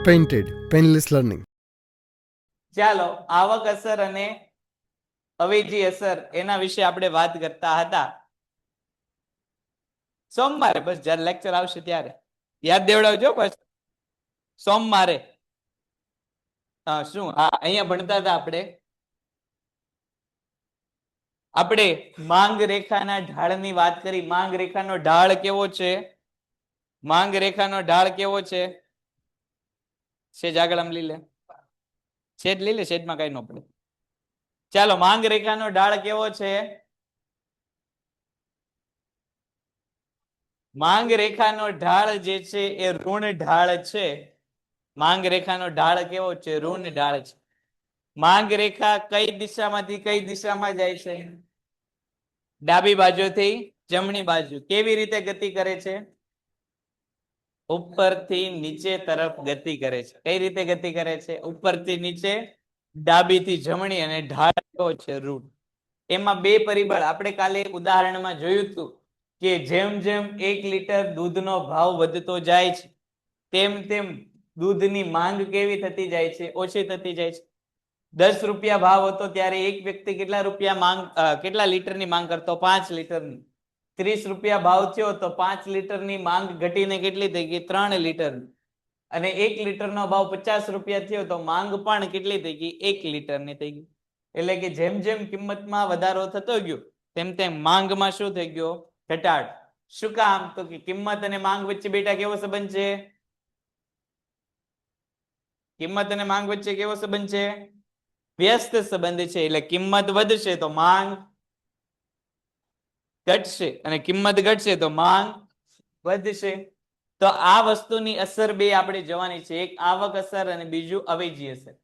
Painted painless learning. ચાલો આવક અસર અને અવેજી અસર એના વિશે આપણે વાત કરતા હતા. સોમવારે બસ જ્યારે લેક્ચર આવશે ત્યારે યાદ દેવડાવજો. બસ સોમવારે શું અહીંયા ભણતા હતા આપણે માંગ રેખાના ઢાળની વાત કરી. માંગ રેખાનો ઢાળ કેવો છે? માંગ રેખાનો ઢાળ કેવો છે? સેજ આગળ આમ લઈ લે, સેજ લઈ લે, સેજમાં કઈ ન પડે. ચાલો માંગ રેખાનો ઢાળ કેવો છે? માંગ રેખાનો ઢાળ જે છે એ ઋણ ઢાળ છે. માંગ રેખાનો ઢાળ કેવો છે? ઋણ ઢાળ છે. માંગ રેખા કઈ દિશામાંથી કઈ દિશામાં જાય છે? ડાબી બાજુથી જમણી બાજુ. કેવી રીતે ગતિ કરે છે? ઉપરથી નીચે તરફ ગતિ કરે છે. કઈ રીતે ગતિ કરે છે? ઉપરથી નીચે, ડાબીથી જમણી, અને ઢાળ કેવો છે? ઋણ. એમાં બે પરિબળ આપણે કાલે ઉદાહરણમાં જોયું હતું કે જેમ જેમ 1 લીટર દૂધનો ભાવ વધતો જાય છે તેમ તેમ દૂધની માંગ કેવી થતી જાય છે? ઓછી થતી જાય છે. 10 રૂપિયા ભાવ હતો ત્યારે એક વ્યક્તિ કેટલા લીટરની માંગ કરતો? 5 લીટરની. 30 રૂપિયા ભાવ થયો તો 5 લીટરની માંગ ઘટીને કેટલી થઈ ગઈ? 3 લીટર. અને 1 લીટરનો ભાવ 50 રૂપિયા થયો તો માંગ પણ કેટલી થઈ ગઈ? 1 લીટરની થઈ ગઈ. એટલે કે જેમ જેમ કિંમતમાં વધારો થતો ગયો તેમ તેમ માંગમાં શું થઈ ગયો? ઘટાડો. શું કામ? તો કે કિંમત અને માંગ વચ્ચે બેટા કેવો સંબંધ છે? કિંમત અને માંગ વચ્ચે કેવો સંબંધ છે? વ્યસ્ત સંબંધ છે. એટલે કિંમત વધશે તો માંગ ઘટશે, અને કિંમત ઘટશે તો માંગ વધશે. તો આ વસ્તુની અસર બે આપણે જોવાની છે. એક આવક અસર અને બીજું અવેજી અસર.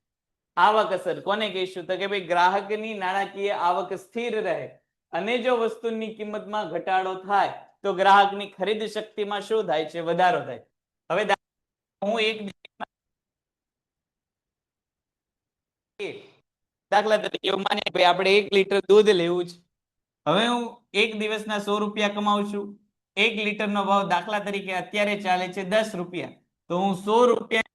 આવક અસર કોને કહીશું? તો કે ભાઈ ગ્રાહકની નાણાકીય આવક સ્થિર રહે અને જો વસ્તુની કિંમતમાં ઘટાડો થાય તો ગ્રાહકની ખરીદ શક્તિમાં શું થાય છે? વધારો થાય. હવે હું દાખલા તરીકે માની ભાઈ આપણે 1 લીટર દૂધ લેવું છે. હવે હું એક દિવસના 100 રૂપિયા કમાઉં છું. 1 લીટરનો ભાવ દાખલા તરીકે અત્યારે ચાલે છે 10 રૂપિયા. તો હું 100 રૂપિયા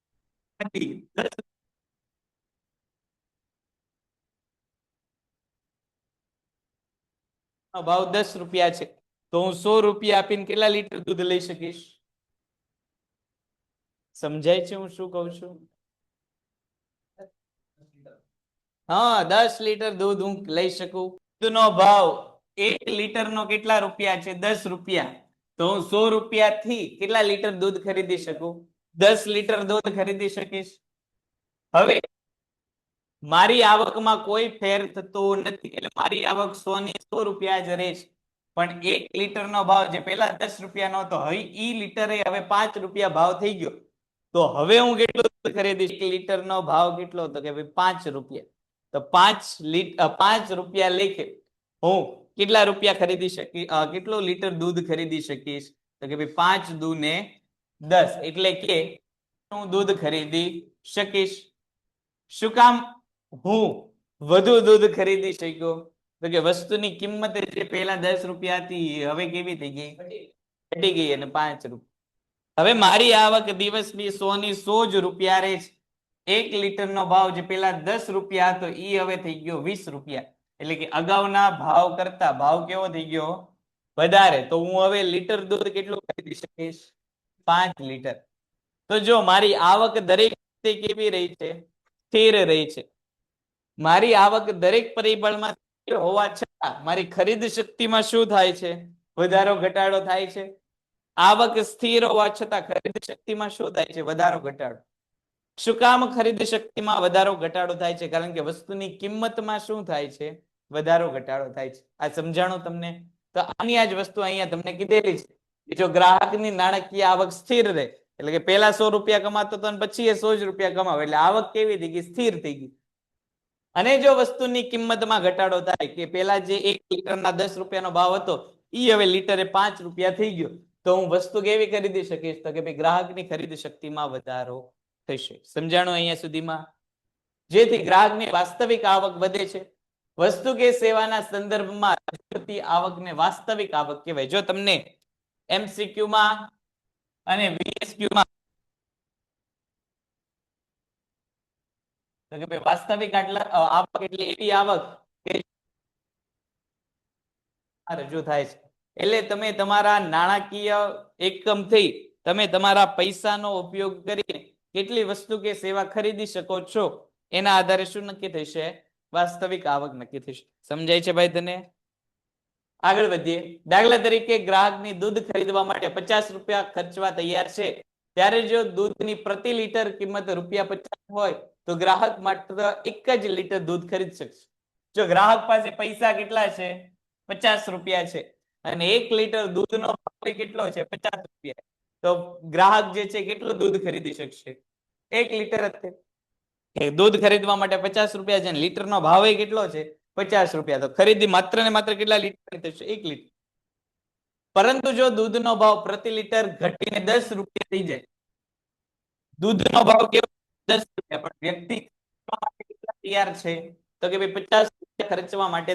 ભાવ 10 રૂપિયા છે તો હું 100 રૂપિયા આપીને કેટલા લીટર દૂધ લઈ શકીશ? સમજાય છે હું શું કહું છું? હા, 10 લીટર દૂધ હું લઈ શકું. દૂધનો ભાવ 1 લીટરનો કેટલા રૂપિયા છે? 10 રૂપિયા. તો હું 100 રૂપિયાથી કેટલા લીટર દૂધ ખરીદી શકું? 10 લીટર દૂધ ખરીદી શકીશ. હવે મારી આવકમાં કોઈ ફેર થતો નથી, એટલે મારી આવક 100 ની 100 રૂપિયા જ રહે છે. પણ 1 લીટરનો ભાવ જે પહેલા 10 રૂપિયાનો હતો, હવે ઈ લીટરે હવે 5 રૂપિયા ભાવ થઈ ગયો. તો હવે હું કેટલું દૂધ ખરીદીશ? 1 લીટરનો ભાવ કેટલો હતો? કે ભાઈ 5 રૂપિયા. તો 5 રૂપિયા લેખે હું કેટલા રૂપિયા ખરીદી શકીશ? કેટલું લીટર દૂધ ખરીદી શકીશ? તો કે ભાઈ 5 દુ ને 10, એટલે કે હું દૂધ ખરીદી શકીશ. શું કામ હું વધુ દૂધ ખરીદી શક્યો? તો કે વસ્તુની કિંમત જે પહેલા 10 રૂપિયા હતી હવે કેવી થઈ ગઈ? ઘટી ગઈ, અને 5 રૂપિયા. હવે મારી આવક દિવસની 100 ની 100 જ રૂપિયા રહે છે. 1 લીટરનો ભાવ જે પેલા 10 રૂપિયા હતો ઈ હવે થઈ ગયો 20 રૂપિયા. એટલે કે અગાઉના ભાવ કરતા ભાવ કેવો થઈ ગયો? વધારે. તો હું હવે લીટર દૂધ કેટલું ખરીદી શકીશ? 5 લીટર. તો જો મારી આવક દરેક કેવી રહી છે? સ્થિર રહી છે. મારી આવક દરેક પરિબળમાં સ્થિર હોવા છતાં મારી ખરીદ શક્તિમાં શું થાય છે? વધારો ઘટાડો થાય છે. આવક સ્થિર હોવા છતાં ખરીદ શક્તિમાં શું થાય છે? વધારો ઘટાડો. શું કામ ખરીદ શક્તિમાં વધારો ઘટાડો થાય છે? કારણ કે વસ્તુની કિંમતમાં શું થાય છે? વધારો ઘટાડો થાય છે. આ સમજાણું તમને? તો આની આ જ વસ્તુ અહીંયા તમને કીધેલી છે કે જો ગ્રાહકની નાણાકીય આવક સ્થિર રહે, એટલે કે પહેલા 100 રૂપિયા કમાતો હતો અને પછી એ 100 જ રૂપિયા કમાવે, એટલે આવક કેવી થઈ ગઈ? સ્થિર થઈ ગઈ. અને જો વસ્તુની કિંમતમાં ઘટાડો થાય, કે પહેલા જે 1 લીટરના 10 રૂપિયાનો ભાવ હતો ઈ હવે લીટરે 5 રૂપિયા થઈ ગયો, તો હું વસ્તુ કેવી ખરીદી શકીશ? તો કે ભાઈ ગ્રાહકની ખરીદ શક્તિમાં વધારો થશે. સમજાણું અહીંયા સુધીમાં? જેથી ગ્રાહકની વાસ્તવિક આવક વધે છે. વસ્તુ કે સેવાના સંદર્ભમાં આવકને વાસ્તવિક આવક કહેવાય. જો તમને MCQ માં અને VSQ માં તો કે ભાઈ વાસ્તવિક આવક એટલે એવી આવક કે રજૂ થાય છે. એટલે તમે તમારા નાણાકીય એકમથી તમે તમારા પૈસાનો ઉપયોગ કરીને કેટલી વસ્તુ કે સેવા ખરીદી શકો છો એના આધારે શું નક્કી થશે? વાસ્તવિક આવક નક્કી થશે. સમજાય છે ભાઈ તને? આગળ વધીએ. દાખલા તરીકે ગ્રાહકની દૂધ ખરીદવા માટે 50 રૂપિયા ખર્ચવા તૈયાર છે, ત્યારે જો દૂધની પ્રતિ લીટર કિંમત ₹50 હોય તો ગ્રાહક માત્ર 1 જ લીટર દૂધ ખરીદી શકશે. જો ગ્રાહક પાસે પૈસા કેટલા છે? 50 રૂપિયા છે અને 1 લીટર દૂધનો ભાવ કેટલો છે? 50 રૂપિયા. તો ગ્રાહક જે છે કેટલું દૂધ ખરીદી શકશે? 1 લીટર જ છે. દૂધ ખરીદવા માટે 50 રૂપિયા છે, લીટરનો ભાવ કેટલો છે? 50 રૂપિયા. તો ખરીદી માત્ર ને માત્ર કેટલા લીટર થશે? 1 લીટર. પરંતુ જો દૂધનો ભાવ પ્રતિ લીટર ઘટીને 10 રૂપિયા થઈ જાય, દૂધનો ભાવ કેવો? 10 રૂપિયા, પણ વ્યક્તિ કેટલા તૈયાર છે? તો કે ભાઈ 50 રૂપિયા ખર્ચવા માટે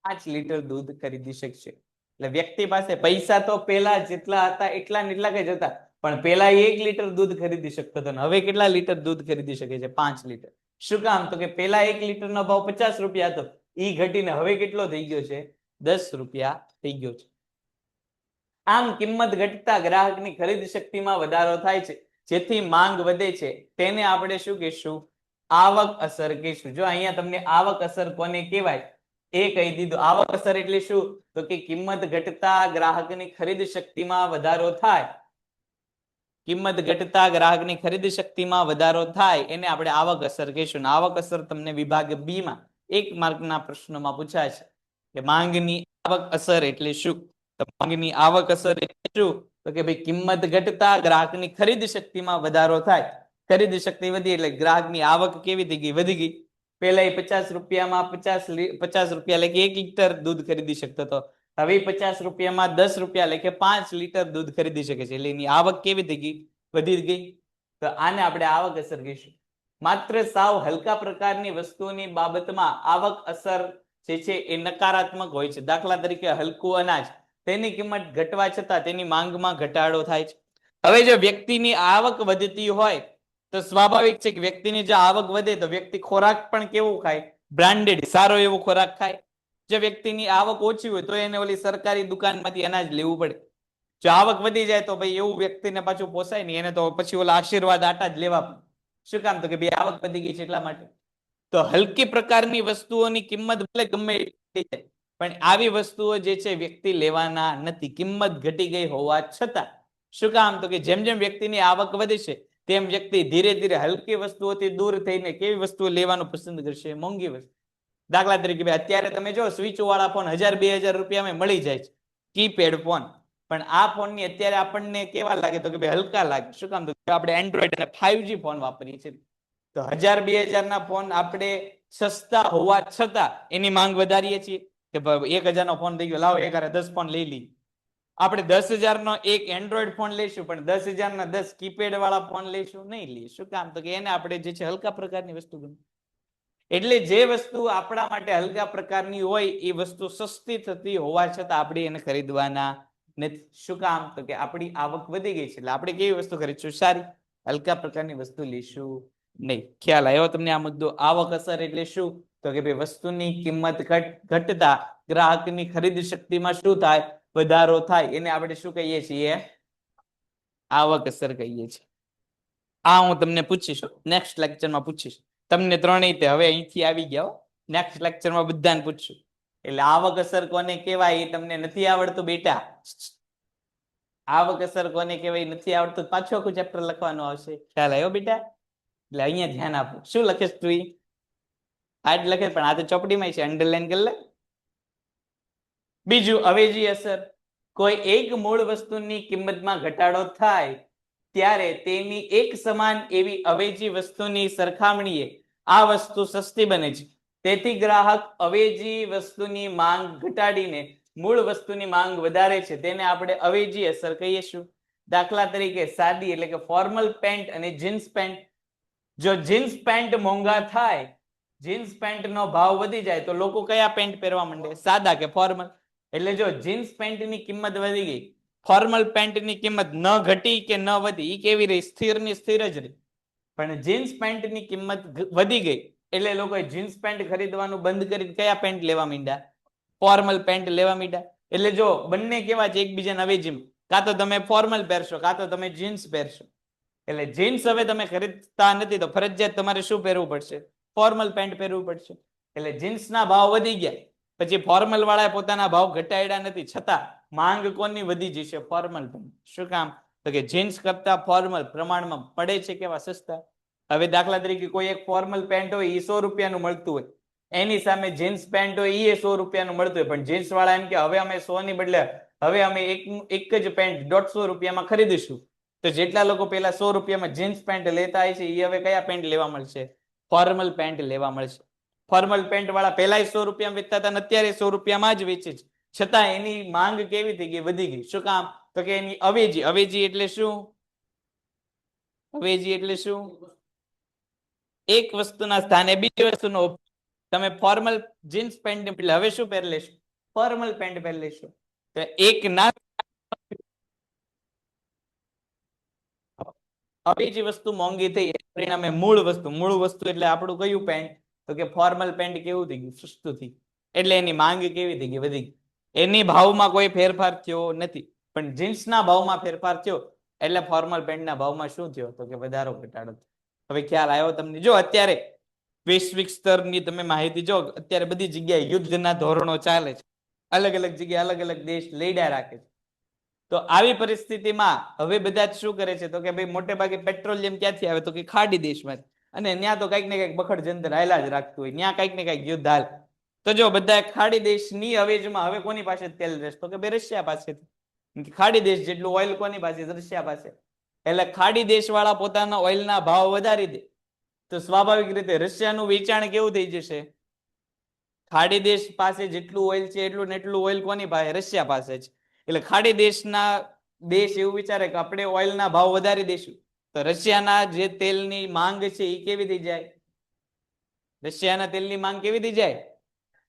5 લીટર દૂધ ખરીદી શકશે. એટલે વ્યક્તિ પાસે પૈસા તો પેલા જેટલા હતા એટલા ને એટલા જ હતા, પણ પેલા 1 લીટર દૂધ ખરીદી શકતો હતો, હવે કેટલા લીટર દૂધ ખરીદી શકે છે? 5 લીટર. શું કામ? તો કે પેલા 1 લીટરનો ભાવ 50 રૂપિયા હતો, ઈ ઘટીને હવે કેટલો થઈ ગયો છે? 10 રૂપિયા થઈ ગયો છે. આમ કિંમત ઘટતા ગ્રાહકની ખરીદ શક્તિમાં વધારો થાય છે, જેથી માંગ વધે છે. તેને આપણે શું કહીશું? આવક અસર કહીશું. જો અહીંયા તમને આવક અસર કોને કહેવાય એ કહી દીધું. આવક અસર એટલે શું? તો કે કિંમત ઘટતા ગ્રાહકની ખરીદ શક્તિમાં વધારો થાય. કિંમત ઘટતા ગ્રાહકની ખરીદ શક્તિમાં વધારો થાય એને આપણે આવક અસર કહીશું. આવક અસર તમને વિભાગ બી માં 1 માર્કના પ્રશ્નોમાં પૂછાય છે કે માંગની આવક અસર એટલે શું? તો માંગની આવક અસર એટલે શું? તો કે ભાઈ કિંમત ઘટતા ગ્રાહકની ખરીદ શક્તિમાં વધારો થાય. ખરીદ શક્તિ વધી એટલે ગ્રાહકની આવક કેવી થઈ ગઈ? વધી ગઈ. પેલા 50 રૂપિયામાં 50 રૂપિયા એટલે 1 લીટર દૂધ ખરીદી શકતો હતો, હવે 50 રૂપિયામાં 10 રૂપિયા એટલે 5 લીટર દૂધ ખરીદી શકે છે. એટલે એની આવક કેવી થઈ ગઈ? વધી ગઈ. તો આને આપણે આવક અસર કહીશું. માત્ર સાવ હલકા પ્રકારની વસ્તુઓની બાબતમાં આવક અસર જે છે એ નકારાત્મક હોય છે. દાખલા તરીકે હલકું અનાજ, તેની કિંમત ઘટવા છતાં તેની માંગમાં ઘટાડો થાય છે. હવે જો વ્યક્તિની આવક વધતી હોય તો સ્વાભાવિક છે કે વ્યક્તિની જો આવક વધે તો વ્યક્તિ ખોરાક પણ કેવો ખાય? બ્રાન્ડેડ, સારો એવો ખોરાક ખાય. જો વ્યક્તિની આવક ઓછી હોય તો એને ઓલી સરકારી દુકાનમાંથી અનાજ લેવું પડે. જો આવક વધી જાય તો ભાઈ એવું વ્યક્તિને પાછું પોસાય નહીં, એને તો પછી ઓલા આશીર્વાદ આટા જ લેવા પડે. શું કામ? તો કે ભાઈ આવક વધી ગઈ છે એટલા માટે. તો હલકી પ્રકારની વસ્તુઓની કિંમત ભલે ગમે થઈ જાય, પણ આવી વસ્તુઓ જે છે વ્યક્તિ લેવાના નથી, કિંમત ઘટી ગઈ હોવા છતાં. શું કામ? તો કે જેમ જેમ વ્યક્તિની આવક વધે છે તેમ વ્યક્તિ ધીરે ધીરે હલકી વસ્તુઓથી દૂર થઈને કેવી વસ્તુઓ લેવાનું પસંદ કરશે? મોંઘી વસ્તુ. દાખલા તરીકે અત્યારે તમે જો સ્વિચ વાળા ફોન 1000-2000 રૂપિયામાં મળી જાય છે, કીપેડ ફોન. પણ આ ફોનની અત્યારે આપણને કેવા લાગે? તો કે ભાઈ હલકા લાગે. શું કામ? તો આપણે એન્ડ્રોઈડ અને 5G ફોન વાપરીએ છીએ. તો 1000-2000 ના ફોન આપણે સસ્તા હોવા છતાં એની માંગ વધારીએ છીએ કે 1000 નો ફોન થઈ ગયો, લાવો 10 ફોન લઈ લઈએ. આપણે 10,000 નો એક એન્ડ્રોઈડ ફોન લઈશું, પણ 10,000 ના 10 કીપેડ વાળા ફોન લઈશું નહીં લઈએ. શું કામ? તો કે એને આપણે જે છે હલકા પ્રકારની વસ્તુ ગમે. એટલે જે વસ્તુ આપણા માટે હલકા પ્રકારની હોય એ વસ્તુ સસ્તી થતી હોવા છતાં આપણે એને ખરીદવાના નથી. શું કામ? તો કે આપણી આવક વધી ગઈ છે એટલે આપણે કેવી વસ્તુ ખરીદશું? સારી, હલકા પ્રકારની વસ્તુ લઈશું નહીં. ખ્યાલ આવ્યો તમને આ મુદ્દો? આવક અસર એટલે શું? તો કે ભાઈ વસ્તુની કિંમત ઘટતા ગ્રાહકની ખરીદ શક્તિમાં શું થાય? વધારો થાય. એને આપણે શું કહીએ છીએ? આવક અસર કહીએ છીએ. આ હું તમને પૂછીશ, નેક્સ્ટ લેક્ચરમાં પૂછીશ તમને ત્રણેય. તે હવે અહીંથી આવી ગયા, નેક્સ્ટ લેક્ચરમાં બધાને પૂછશું. એટલે આવક અસર કોને કહેવાય એ તમને નથી આવડતું બેટા? આવક અસર કોને કહેવાય નથી આવડતું, પાછું આખું ચેપ્ટર લખવાનું આવશે. ખ્યાલ આવ્યો બેટા? એટલે અહીંયા ધ્યાન આપો. શું લખેશ તું? આ જ લખે, પણ આ તો ચોપડીમાં છે, અંડરલાઈન કરી લે. બીજું, અવેજી અસર. કોઈ એક મૂળ વસ્તુની કિંમતમાં ઘટાડો થાય ત્યારે તેની એક સમાન એવી અવેજી વસ્તુની સરખામણીએ આ વસ્તુ સસ્તી બને છે. તેથી ગ્રાહક અવેજી વસ્તુની માંગ ઘટાડીને મૂળ વસ્તુની માંગ વધારે છે. તેને આપણે અવેજી અસર કહીશું. દાખલા તરીકે સાદી એટલે કે ફોર્મલ પેન્ટ અને જીન્સ પેન્ટ. જો જીન્સ પેન્ટ મોંઘા થાય, જીન્સ પેન્ટનો ભાવ વધી જાય તો લોકો કયા પેન્ટ પહેરવા માંડે? સાદા કે ફોર્મલ. એટલે જો જીન્સ પેન્ટની કિંમત વધી ગઈ ફોર્મલ પેન્ટની કિંમત ન ઘટી કે ન વધી, એ કેવી રહી? સ્થિર ની સ્થિર જ રહી. પણ જીન્સ પેન્ટની કિંમત વધી ગઈ એટલે લોકોએ જીન્સ પેન્ટ ખરીદવાનું બંધ કરી કયા પેન્ટ લેવા માંડ્યા? ફોર્મલ પેન્ટ લેવા માંડ્યા. એટલે જો બંને કેવા છે એકબીજાના અવેજીમાં, કાં તો તમે ફોર્મલ પહેરશો કાં તો તમે જીન્સ પહેરશો. એટલે જીન્સ હવે તમે ખરીદતા નથી તો ફરજિયાત તમારે શું પહેરવું પડશે? ફોર્મલ પેન્ટ પહેરવું પડશે. એટલે જીન્સના ભાવ વધી ગયા, પછી ફોર્મલ વાળાએ પોતાના ભાવ ઘટાડ્યા નથી, છતાં માંગ કોની વધી જશે? Formal pant. શું કામ? તો કે જીન્સ કરતા ફોર્મલ પ્રમાણમાં પડે છે કેવા? સસ્તા. હવે દાખલા તરીકે કોઈ એક ફોર્મલ પેન્ટ હોય એ 100 રૂપિયાનું મળતું હોય, એની સામે જીન્સ પેન્ટ હોય એ 100 રૂપિયાનું મળતું હોય, પણ જીન્સ વાળા એમ કે હવે અમે 100 ની બદલે હવે અમે એક જ પેન્ટ 150 રૂપિયામાં ખરીદીશું. તો જેટલા લોકો પેલા 100 રૂપિયામાં જીન્સ પેન્ટ લેતા હોય છે એ હવે કયા પેન્ટ લેવા મળશે? ફોર્મલ પેન્ટ લેવા મળશે. ફોર્મલ પેન્ટ વાળા પહેલા 100 રૂપિયામાં વેચતા હતા, અત્યારે 100 રૂપિયામાં જ વેચે છે, છતાં એની માંગ કેવી થઈ ગઈ? વધી ગઈ. શું કામ? તો કે એની અવેજી. અવેજી એટલે શું? અવેજી એટલે શું? એક વસ્તુના સ્થાને બીજી વસ્તુનો. તમે ફોર્મલ જીન્સ પેન્ટ એટલે હવે શું પહેરી લેશો? ફોર્મલ પેન્ટ પહેરી લેશો. તો એક ના અવેજી વસ્તુ મોંઘી થઈ, પરિણામે મૂળ વસ્તુ એટલે આપણું કયું પેન્ટ? તો કે ફોર્મલ પેન્ટ કેવું થઈ ગયું? સસ્તું થઈ. એટલે એની માંગ કેવી થઈ ગઈ? વધી ગઈ. એની ભાવમાં કોઈ ફેરફાર થયો નથી, પણ જીન્સના ભાવમાં ફેરફાર થયો. એટલે ફોર્મલ પેન્ટના ભાવમાં શું થયો? તો કે વધારો ઘટાડો. હવે ખ્યાલ આવ્યો તમને? જો અત્યારે વૈશ્વિક સ્તરની તમે માહિતી જો, અત્યારે બધી જગ્યાએ યુદ્ધના ધોરણો ચાલે છે, અલગ અલગ જગ્યાએ અલગ અલગ દેશ લડ્યા રાખે છે. તો આવી પરિસ્થિતિમાં હવે બધા શું કરે છે? તો કે ભાઈ મોટે ભાગે પેટ્રોલિયમ ક્યાંથી આવે? તો કે ખાડી દેશમાં. અને ત્યાં તો કઈક ને કઈક બખડ જંતર હાલ્યા જ રાખતું હોય, ત્યાં કઈક ને કઈક યુદ્ધ હાલ. તો જો બધા ખાડી દેશની અવેજમાં હવે કોની પાસે તેલ રહેશે? તો કે ભાઈ રશિયા પાસેથી. ખાડી દેશ જેટલું ઓઇલ કોની પાસે? રશિયા પાસે. એટલે ખાડી દેશ વાળા પોતાના ઓઇલના ભાવ વધારી દે તો સ્વાભાવિક રીતે રશિયાનું વેચાણ કેવું થઈ જશે? ખાડી દેશ પાસે જેટલું ઓઇલ છે એટલું ને એટલું ઓઇલ કોની પાસે? રશિયા પાસે છે. એટલે ખાડી દેશના દેશ એવું વિચારે કે આપણે ઓઇલના ભાવ વધારી દઈશું તો રશિયાના જે તેલની માંગ છે એ કેવી થઈ જાય? રશિયાના તેલની માંગ કેવી થઈ જાય?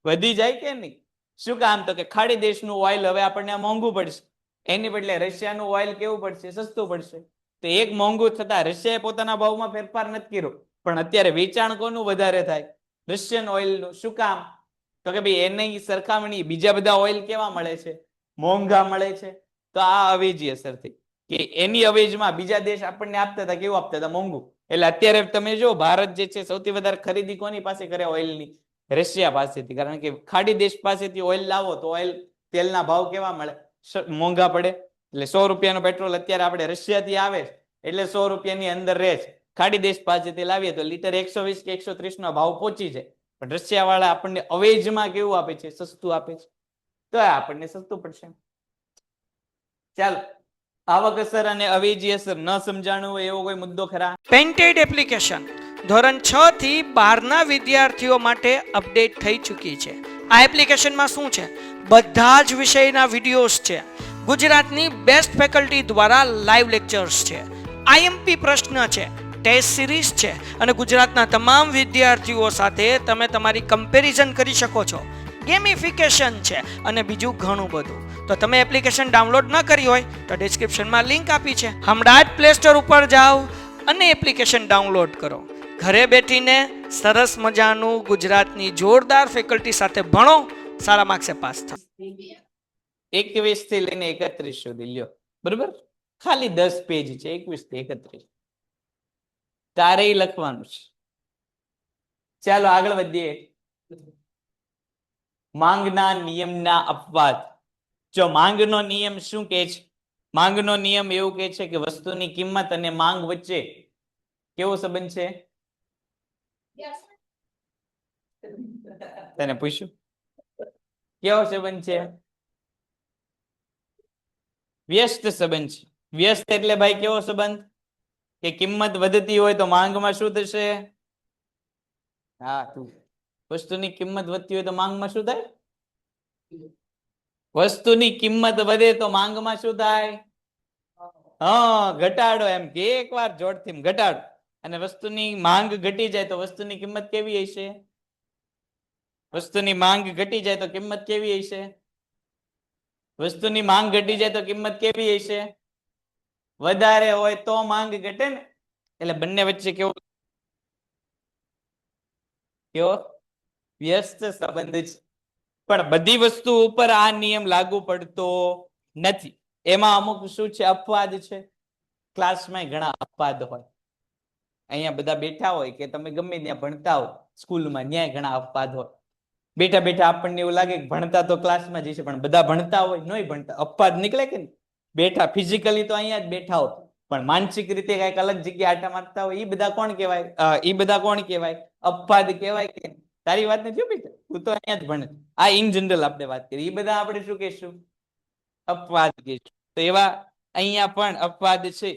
વધી જાય કે નહીં? શું કામ? તો કે ખાડી દેશનું ઓઇલ હવે આપણને મોંઘું પડશે, એની બદલે રશિયાનું ઓઇલ કેવું પડશે? સસ્તું પડશે. તો એક મોંઘું થતા રશિયાએ પોતાના ભાવમાં ફેરફાર નથી કર્યો, પણ અત્યારે વેચાણ કોનું વધારે થાય? રશિયન ઓઇલનું. શું કામ? તો કે ભાઈ એની સરખામણી બીજા બધા ઓઇલ કેવા મળે છે? મોંઘા મળે છે. તો આ અવેજી અસર થઈ કે એની અવેજમાં બીજા દેશ આપણને આપતા હતા, કેવું આપતા હતા? મોંઘું. એટલે અત્યારે તમે જો ભારત જે છે સૌથી વધારે ખરીદી કોની પાસે કરે ઓઇલની? રશિયા પાસેથી. કારણ કે ખાડી દેશ પાસેથી ઓઇલ લાવો તો ઓઇલ તેલના ભાવ કેવા મળે? મોંઘા પડે. એટલે 100 રૂપિયાનું પેટ્રોલ અત્યારે આપણે રશિયાથી આવે એટલે 100 રૂપિયાની અંદર રહે છે. ખાડી દેશ પાસેથી લાવીએ તો લીટર 120 કે 130 નો ભાવ પહોંચી જાય. પણ રશિયા વાળા આપણને અવેજમાં કેવું આપે છે? સસ્તું આપે છે. તો આપણને સસ્તું પડશે. ચાલો, આવક અસર અને અવેજી અસર ન સમજાણું હોય એવો કોઈ મુદ્દો ખરા? પેન્ટેડ એપ્લિકેશન ધોરણ 6 થી 12ના વિદ્યાર્થીઓ માટે અપડેટ થઈ ચૂકી છે. આ એપ્લિકેશનમાં શું છે? બધા જ વિષયના વિડીયોઝ છે. ગુજરાતની બેસ્ટ ફેકલ્ટી દ્વારા લાઈવ લેક્ચર્સ છે. આઈએમપી પ્રશ્ન છે, ટેસ્ટ સિરીઝ છે અને ગુજરાતના તમામ વિદ્યાર્થીઓ સાથે તમે તમારી કમ્પેરિઝન કરી શકો છો. ગેમિફિકેશન છે અને બીજું ઘણું બધું. તો તમે એપ્લિકેશન ડાઉનલોડ ન કરી હોય તો ડિસ્ક્રિપ્શનમાં લિંક આપી છે, હમણાં જ પ્લે સ્ટોર ઉપર જાઓ અને એપ્લિકેશન ડાઉનલોડ કરો. ઘરે બેઠીને સરસ મજાનું ગુજરાતની જોરદાર ફેકલ્ટી સાથે ભણો, સારા માર્ક્સે પાસ થાઓ. 21 થી લઈને 31 સુધી લ્યો, બરોબર? ખાલી 10 પેજ છે, 21 થી 31. તારે લખવાનું છે. ચાલો આગળ વધીએ. માંગના નિયમના અપવાદ. જો માંગનો નિયમ શું કહે છે? માંગનો નિયમ એવું કહે છે કે વસ્તુની કિંમત અને માંગ વચ્ચે કેવો સંબંધ છે? તને પૂછ્યું કેવો સંબંધ છે? વ્યસ્ત સંબંધ છે. વ્યસ્ત એટલે ભાઈ કેવો સંબંધ? કે કિંમત વધતી હોય તો માંગમાં શું થશે? હા, વસ્તુની કિંમત વધતી હોય તો માંગમાં શું થાય? વસ્તુની કિંમત વધે તો માંગમાં શું થાય? હા, ઘટાડો. એમ કે એકવાર જોડથી ઘટાડો. અને વસ્તુની માંગ ઘટી જાય તો વસ્તુની કિંમત કેવી હશે? વસ્તુની માંગ ઘટી જાય તો કિંમત કેવી હશે? વસ્તુની માંગ ઘટી જાય તો કિંમત કેવી હશે? વધારે હોય તો માંગ ઘટે ને. એટલે બંને વચ્ચે કેવો વ્યસ્ત સંબંધ છે. પણ બધી વસ્તુ ઉપર આ નિયમ લાગુ પડતો નથી. એમાં અમુક શું છે? અપવાદ છે. ક્લાસમાં ઘણા અપવાદ હોય. અહીંયા બધા બેઠા હોય કે તમે ગમે ત્યાં ભણતા હો સ્કૂલમાં, ન્યાય ઘણા અપવાદ હોય. બેઠા બેઠા આપણને એવું લાગે કે ભણતા તો ક્લાસમાં જશે, પણ બધા ભણતા હોય નહીં ભણતા, અપવાદ નીકળે કે નહીં? બેઠા ફિઝિકલી તો અહીંયા જ બેઠા હોય, પણ માનસિક રીતે કઈક અલગ જગ્યાએ આટા મારતા હોય. એ બધા કોણ કહેવાય? એ બધા કોણ કહેવાય? અપવાદ કહેવાય કે? તારી વાત નથી બેટા, તું તો અહીંયા જ ભણે. આ ઇન જનરલ આપણે વાત કરીએ. એ બધા આપણે શું કહેશું? અપવાદ કહેશું. તો એવા અહીંયા પણ અપવાદ છે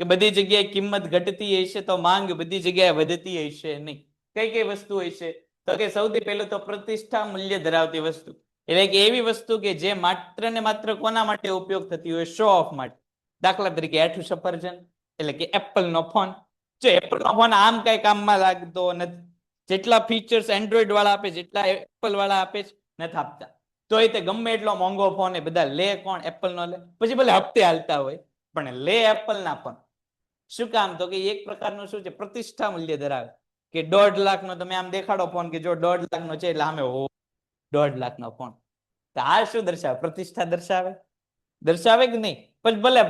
કે બધી જગ્યાએ કિંમત ઘટતી હશે તો માંગ બધી જગ્યાએ વધતી હશે નહીં. કઈ કઈ વસ્તુ હશે? તો કે સૌથી પહેલું તો પ્રતિષ્ઠા મૂલ્ય ધરાવતી વસ્તુ, એટલે કે એવી વસ્તુ કે જે માત્ર ને માત્ર કોના માટે ઉપયોગ થતી હોય? શો ઓફ માટે. દાખલા તરીકે હેઠું સફરજન, એટલે કે એપલ નો ફોન. જો એપલ નો ફોન આમ કઈ કામમાં લાગતો નથી. જેટલા ફીચર્સ એન્ડ્રોઈડ વાળા આપે, જેટલા એપલ વાળા આપે છે, નથી આપતા. તો તે ગમે એટલો મોંઘો ફોન એ બધા લે કોણ? એપલ નો લે. પછી ભલે હપ્તે હાલતા હોય પણ લે એપલ ના ફોન. શું કામ? તો કે એક પ્રકારનું શું છે? પ્રતિષ્ઠા મૂલ્ય ધરાવે. કે 1.5 લાખ નો તમે આમ દેખાડો ફોન કે જો 1.5 લાખ નો છે, એટલે આમે 1.5 લાખ નો ફોન. તો આ શું દર્શાવે? પ્રતિષ્ઠા દર્શાવે. દર્શાવે કે નહીં? પછી ભલે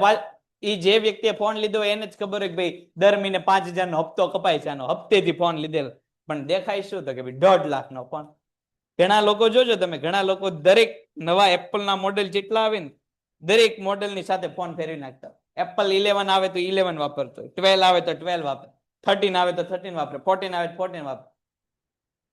એ જે વ્યક્તિએ ફોન લીધો એને જ ખબર હોય કે ભાઈ દર મહિને 5,000 નો હપ્તો કપાય છે, આનો હપ્તેથી ફોન લીધેલો, પણ દેખાય શું? તો કે ભાઈ 1.5 લાખ નો ફોન. ઘણા લોકો જોજો તમે, ઘણા લોકો દરેક નવા એપલ ના મોડેલ જેટલા આવે ને, દરેક મોડેલ ની સાથે ફોન ફેરવી નાખતા. એપલ 11 આવે તો 11 વાપરતો, 12 આવે તો 12 વાપરે, 13 આવે તો 13 વાપરે, 14 આવે તો 14 વાપરે.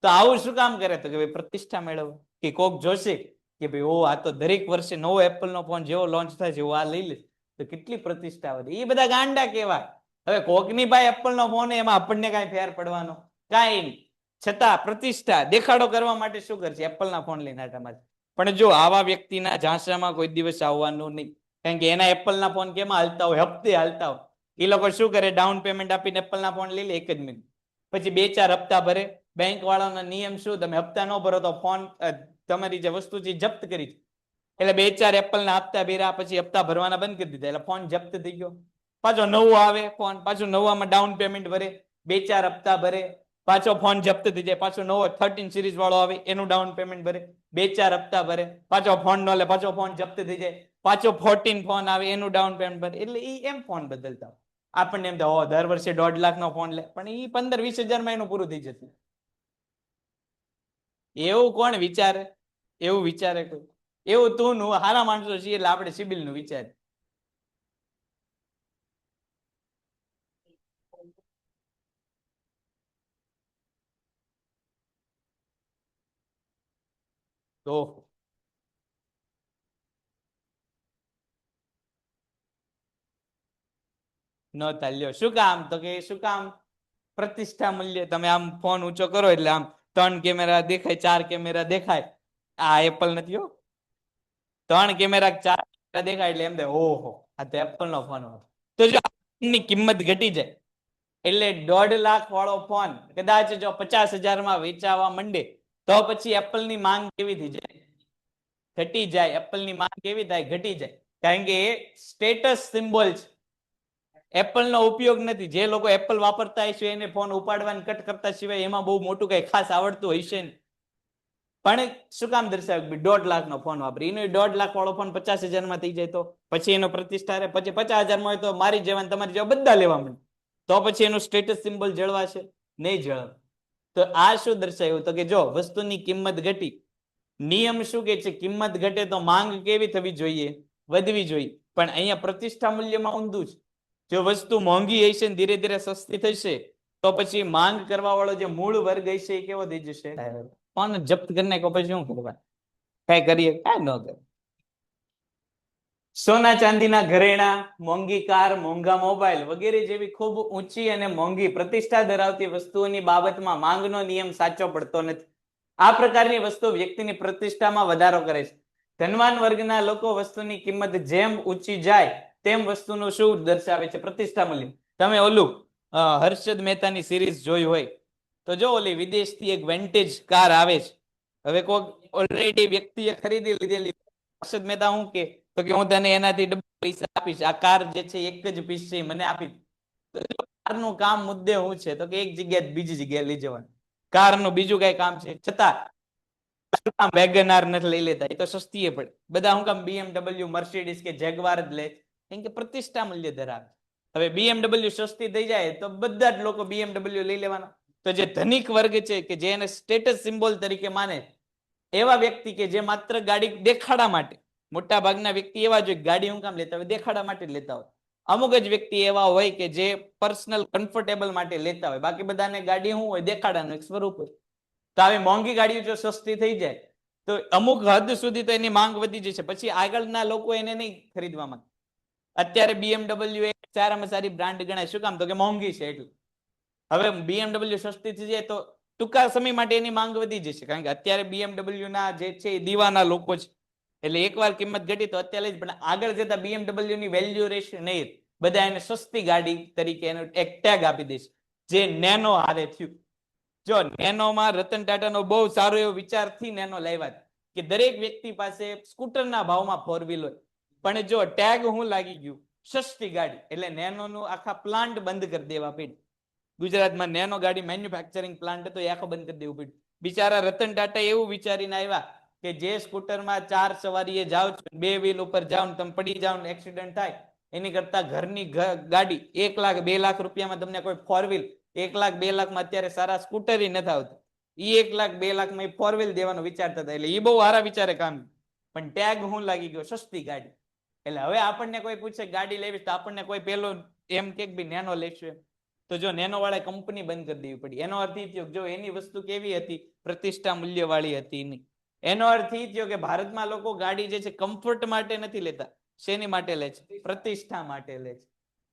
તો આવું શું કામ કરે? તો કે ભાઈ પ્રતિષ્ઠા મેળવે. કે કોક જોશે કે ભાઈ ઓ આ તો દરેક વર્ષે નવો એપલ નો ફોન જેવો લોન્ચ થાય છે, આ લઈ લે તો કેટલી પ્રતિષ્ઠા વધે. એ બધા ગાંડા કહેવાય. હવે કોકની ભાઈ એપલ નો ફોન, એમાં આપણને કઈ ફેર પડવાનો કાંઈ નહીં. છતાં પ્રતિષ્ઠા દેખાડો કરવા માટે શું કરશે? એપલ ના ફોન લઈને આટા મારશે. પણ જો આવા વ્યક્તિના ઝાંસામાં કોઈ દિવસ આવવાનું નહીં. કારણ કે એના એપલ ના ફોન કેમાં હાલતા હોય? હપ્તે હાલતા હોય. એ લોકો શું કરે? ડાઉન પેમેન્ટ આપીને એપલ ના ફોન લઈ લે 1 જ મિનિટ, પછી 2-4 હપ્તા ભરે. બેંક વાળાનો નિયમ શું? તમે હપ્તા ન ભરો તો ફોન, તમારી જે વસ્તુ છે જપ્ત કરી. એટલે 2-4 એપલ ના હપ્તા ભર્યા, પછી હપ્તા ભરવાના બંધ કરી દીધા, એટલે ફોન જપ્ત થઈ ગયો. પાછો નવો આવે ફોન, પાછું નવામાં ડાઉન પેમેન્ટ ભરે, 2-4 હપ્તા ભરે, પાછો ફોન જપ્ત થઈ જાય. પાછો નવો 13 સિરીઝ વાળો આવે, એનું ડાઉન પેમેન્ટ ભરે, 2-4 હપ્તા ભરે, પાછો ફોન ન લે, પાછો ફોન જપ્ત થઈ જાય. પાછો 14 ફોન આવે, એનું ડાઉન પેમેન્ટ ભરે. એટલે એ એમ ફોન બદલતા. આપણને એમ થાય દર વર્ષે 1.5 લાખ નો ફોન લે, પણ એ 15-20 હજારમાં એનું પૂરું થઈ જતું. એવું કોણ વિચારે? એવું વિચારે કોઈ? એવું તું હારા માણસો છીએ એટલે આપણે સિબિલ નું વિચારે. તો ન ચાલ્યો. શું કામ? તો કે શું કામ? પ્રતિષ્ઠા મૂલ્ય. તમે આમ ફોન ઊંચો કરો એટલે આમ 3 કેમેરા દેખાય, 4 કેમેરા દેખાય. આ એપલ નથી હો. 3 કેમેરા 4 કેમેરા દેખાય એટલે એમ થાય ઓહો આ તો એપલ નો ફોન. તો જો ની કિંમત ઘટી જાય એટલે 1.5 લાખ વાળો ફોન કદાચ જો 50,000 માં વેચાવા માંડે તો પછી એપલ ની માંગ કેવી થઈ જાય? ઘટી જાય. એપલ ની માંગ કેવી થાય? ઘટી જાય. કારણ કે એ સ્ટેટસ સિમ્બોલ છે. એપલ નો ઉપયોગ નથી. જે લોકો એપલ વાપરતા હશે એને ફોન ઉપાડવાની કટ કરતા સિવાય એમાં બહુ મોટું કઈ ખાસ આવડતું હશે ને. પણ શું કામ દર્શાવે? 1.5 લાખ નો ફોન વાપરી, એનો 1.5 લાખ વાળો ફોન 50,000 માં થઈ જાય તો પછી એનો પ્રતિષ્ઠા રહે. પછી 50,000 માં હોય તો મારી જેવા તમારી જેવા બધા લેવા માંડે, તો પછી એનું સ્ટેટસ સિમ્બોલ જળવાશે? નહીં જળવે. તો આ શું દર્શાવ્યું? તો કે જો વસ્તુની કિંમત ઘટી. નિયમ શું કે છે? કિંમત ઘટે તો માંગ કેવી થવી જોઈએ? વધવી જોઈએ. પણ અહીંયા પ્રતિષ્ઠા મૂલ્યમાં ઊંધું છે. જો વસ્તુ મોંઘી હશે ને ધીરે ધીરે સસ્તી થશે તો પછી માંગ કરવા વાળો જે મૂળ વર્ગ હશે એ કેવો થઈ જશે? ફોન જપ્ત કરી નાખ્યો પછી શું કરવા? કઈ કરીએ? કઈ ન કરે. સોના ચાંદીના ઘરેણા, મોંઘી કાર, મોંઘા મોબાઈલ વગેરે જેવી ખૂબ ઊંચી અને મોંઘી પ્રતિષ્ઠા ધરાવતી વસ્તુઓની બાબતમાં માંગનો નિયમ સાચો પડતો નથી. આ પ્રકારની વસ્તુ વ્યક્તિની પ્રતિષ્ઠામાં વધારો કરે છે. ધનવાન વર્ગના લોકો વસ્તુની કિંમત જેમ ઊંચી જાય તેમ વસ્તુનું શું દર્શાવે છે? પ્રતિષ્ઠા મૂલ્ય. તમે ઓલું હર્ષદ મહેતાની સિરીઝ જોઈ હોય તો જો ઓલી વિદેશથી એક વેન્ટેજ કાર આવે છે. હવે કોઈ ઓલરેડી વ્યક્તિએ ખરીદી લીધેલી હર્ષદ મહેતા હું કે તો કે હું તને એનાથી ડબલ પૈસા આપીશ, આ કાર જે છે એક જ પીસ છે મને આપી. કારનું કામ મુદ્દે શું છે તો કે એક જગ્યાએ બીજી જગ્યાએ લઈ જવાનું, કારનું બીજું કઈ કામ છે છતાં વેગનાર નથી લઈ લેતા. એ તો સસ્તી પડે. બધા હું કામ BMW મર્સિડીઝ કે જેગવાર જ લે, કેમ કે પ્રતિષ્ઠા મૂલ્ય ધરાવે. હવે BMW સસ્તી થઈ જાય તો બધા જ લોકો BMW લઈ લેવાના. તો જે ધનિક વર્ગ છે કે જે એને સ્ટેટસ સિમ્બોલ તરીકે માને, એવા વ્યક્તિ કે જે માત્ર ગાડી દેખાડા માટે, મોટા ભાગના વ્યક્તિ એવા જોઈએ ગાડી હું કામ લેતા હોય દેખાડા માટે જ લેતા હોય. અમુક જ વ્યક્તિ એવા હોય કે જે પર્સનલ કમ્ફર્ટેબલ માટે લેતા હોય. બાકી બધાને ગાડી શું હોય દેખાડાનું એક સ્વરૂપ હોય. તો આવી મોંઘી ગાડીઓ જો સસ્તી થઈ જાય તો અમુક હદ સુધી તો એની માંગ વધી જશે, પછી આગળના લોકો એને નહીં ખરીદવા માંગે. અત્યારે BMW એક સારામાં સારી બ્રાન્ડ ગણાય, શું કામ તો કે મોંઘી છે એટલે. હવે BMW સસ્તી થઈ જાય તો ટૂંકા સમય માટે એની માંગ વધી જશે, કારણ કે અત્યારે BMW ના જે છે એ દીવાના લોકો છે, એટલે એકવાર કિંમત ઘટી તો અત્યારે જ, પણ આગળ જતા BMW ની વેલ્યુ રહેશે નહીં. બધા એને સસ્તી ગાડી તરીકે એનો એક ટેગ આપી દેશે, જે નેનો હારે થયું. જો નેનોમાં રતન ટાટાનો બહુ સારો એવો વિચારથી નેનો લાવ્યા કે દરેક વ્યક્તિ પાસે સ્કૂટરના ભાવમાં 4 વ્હીલ હોય, પણ જો ટેગ હું લાગી ગયું સસ્તી ગાડી, એટલે નેનોનું આખા પ્લાન્ટ બંધ કરી દેવા પડ્યું. ગુજરાતમાં નેનો ગાડી મેન્યુફેક્ચરિંગ પ્લાન્ટ હતો એ આખો બંધ કરી દેવું પડ્યું. બિચારા રતન ટાટા એવું વિચારીને આવ્યા કે જે સ્કૂટરમાં 4 સવારીએ જાઓ છો, 2 વ્હીલ ઉપર જાઓ, તમે પડી જાઓ, એક્સિડન્ટ થાય, એની કરતા ઘરની ગાડી 1 લાખ 2 લાખ રૂપિયામાં તમને કોઈ 4 વ્હીલ, 1 લાખ 2 લાખમાં અત્યારે સારા સ્કૂટર નથી આવતું, એ 1 લાખ 2 લાખમાં 4 વ્હીલ દેવાનું વિચારતા હતા. એટલે એ બહુ સારા વિચારે કામ, પણ ટેગ હું લાગી ગયો સસ્તી ગાડી. એટલે હવે આપણને કોઈ પૂછે ગાડી લેવી તો આપણને કોઈ પેલો એમ કે ભાઈ નેનો લેશું, તો જો નેનો વાળા કંપની બંધ કરી દેવી પડી. એનો અર્થ એ થયો જો એની વસ્તુ કેવી હતી, પ્રતિષ્ઠા મૂલ્ય વાળી હતી નહીં. એનો અર્થ એ થયો કે ભારતમાં લોકો ગાડી જે છે કમ્ફર્ટ માટે નથી લેતા, શેની માટે લે છે, પ્રતિષ્ઠા માટે લે છે.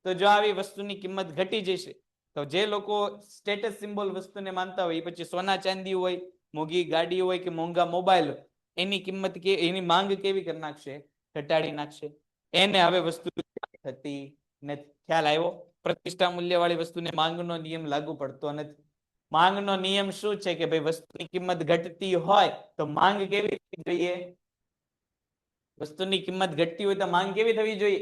તો જો આવી વસ્તુની કિંમત ઘટી જશે તો જે લોકો સ્ટેટસ સિમ્બોલ વસ્તુને માનતા હોય, પછી સોના ચાંદી હોય, મોંઘી ગાડી હોય કે મોંઘા મોબાઈલ હોય, એની કિંમત કે એની માંગ કેવી કરી નાખશે, ઘટાડી નાખશે. એને હવે વસ્તુ થતી નથી. ખ્યાલ આવ્યો? પ્રતિષ્ઠા મૂલ્ય વાળી વસ્તુને માંગનો નિયમ લાગુ પડતો નથી. માંગનો નિયમ શું છે કે ભાઈ વસ્તુની કિંમત ઘટતી હોય તો માંગ કેવી થવી જોઈએ, વસ્તુની કિંમત ઘટતી હોય તો માંગ કેવી થવી જોઈએ,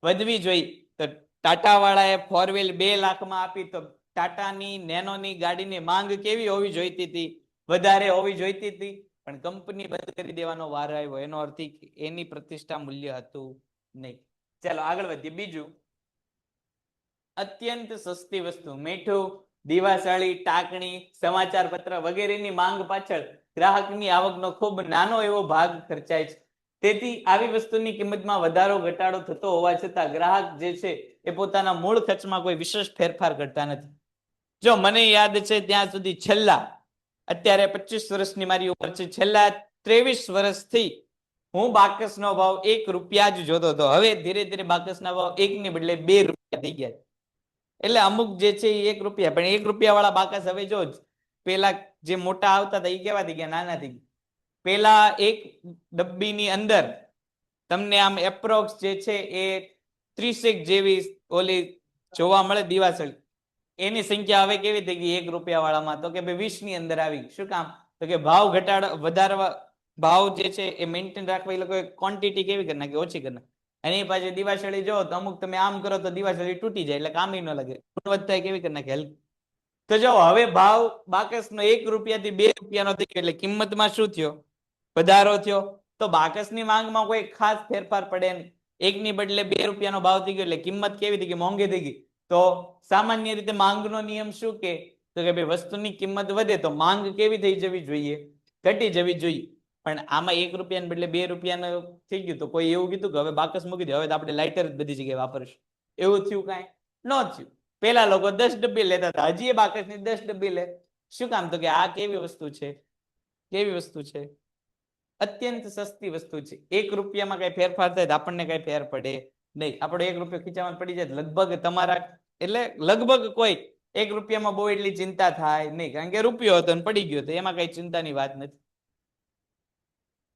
વધવી જોઈએ. તો ટાટા વાળાએ 4 વ્હીલ 2 લાખમાં આપી તો ટાટાની નેનોની ગાડીની માંગ કેવી હોવી જોઈતી હતી, વધારે હોવી જોઈતી હતી, પણ કંપની બંધ કરી દેવાનો વાર આવ્યો. એનો અર્થ એની પ્રતિષ્ઠા મૂલ્ય હતું નહીં. ચાલો આગળ વધીએ. બીજું, અત્યંત સસ્તી વસ્તુ, મીઠું, દીવાસળી, ટાંકણી, સમાચાર પત્ર વગેરેની માંગ પાછળ ગ્રાહકની આવકનો ખૂબ નાનો એવો ભાગ ખર્ચાય છે. તેથી આવી વસ્તુની કિંમતમાં વધારો ઘટાડો થતો હોવા છતાં ગ્રાહક જે છે એ પોતાના મૂળ ખર્ચમાં કોઈ વિશેષ ફેરફાર કરતા નથી. જો મને યાદ છે ત્યાં સુધી છેલ્લા, અત્યારે 25 વર્ષની મારી ઉંમર છે, છેલ્લા 23 વર્ષથી હું બાકસનો ભાવ 1 રૂપિયા જ જોતો હતો. હવે ધીરે ધીરે બાકસના ભાવ 1 ને બદલે 2 રૂપિયા થઈ ગયા. એટલે અમુક જે છે એ 1 રૂપિયા, પણ 1 રૂપિયા વાળા બાકસ હવે જો પેલા જે મોટા આવતા હતા એ કેવા થઈ ગયા, નાના થઈ ગયા. પેલા એક ડબ્બીની અંદર તમને આમ એપ્રોક્સ જે છે એ 30 જેવી ઓલી જોવા મળે દીવાસળી, એની સંખ્યા હવે કેવી થઈ ગઈ 1 રૂપિયા વાળામાં, તો કે ભાઈ 20 ની અંદર આવી. શું કામ તો કે ભાવ ઘટાડવા, વધારવા, ભાવ જે છે એ મેન્ટેન રાખવા એ લોકોએ ક્વોન્ટિટી કેવી કરી નાખી, ઓછી કરી નાખી. એની પાછી દીવાસળી જો તો અમુક તમે આમ કરો તો દીવાસળી તૂટી જાય, એટલે કામ ન લાગે, ગુણવત્તા કેવી કરી નાખી હલકી. તો જો હવે ભાવ બાકસનો 1 રૂપિયાથી 2 રૂપિયાનો થઈ ગયો, એટલે કિંમતમાં શું થયો, વધારો થયો. તો બાકસની માંગમાં કોઈ ખાસ ફેરફાર પડે નહીં. 1 ની બદલે 2 રૂપિયાનો ભાવ થઈ ગયો, એટલે કિંમત કેવી થઈ ગઈ, મોંઘી થઈ ગઈ. તો સામાન્ય રીતે માંગનો નિયમ શું કે તો કે ભાઈ વસ્તુની કિંમત વધે તો માંગ કેવી થઈ જવી જોઈએ, ઘટી જવી જોઈએ. પણ આમાં 1 રૂપિયાને બદલે 2 રૂપિયાનું થઈ ગયું તો કોઈ એવું કીધું કે હવે બાકસ મૂકી દે, હવે તો આપણે લાઇટર જ બધી જગ્યાએ વાપરશું, એવું થયું? કાંઈ ન થયું. પેલા લોકો 10 ડબ્બી લેતા હતા, હજી એ બાકસની 10 ડબ્બી લે. શું કામ તો કે આ કેવી વસ્તુ છે, કેવી વસ્તુ છે, અત્યંત સસ્તી વસ્તુ છે. 1 રૂપિયામાં કઈ ફેરફાર થાય તો આપણને કઈ ફેર પડે નહીં. આપણો 1 રૂપિયો ખીચામાં પડી જાય લગભગ તમારા, એટલે લગભગ કોઈ 1 રૂપિયામાં બહુ એટલી ચિંતા થાય નહીં, કારણ કે રૂપિયો હતો ને પડી ગયો તો એમાં કઈ ચિંતાની વાત નથી,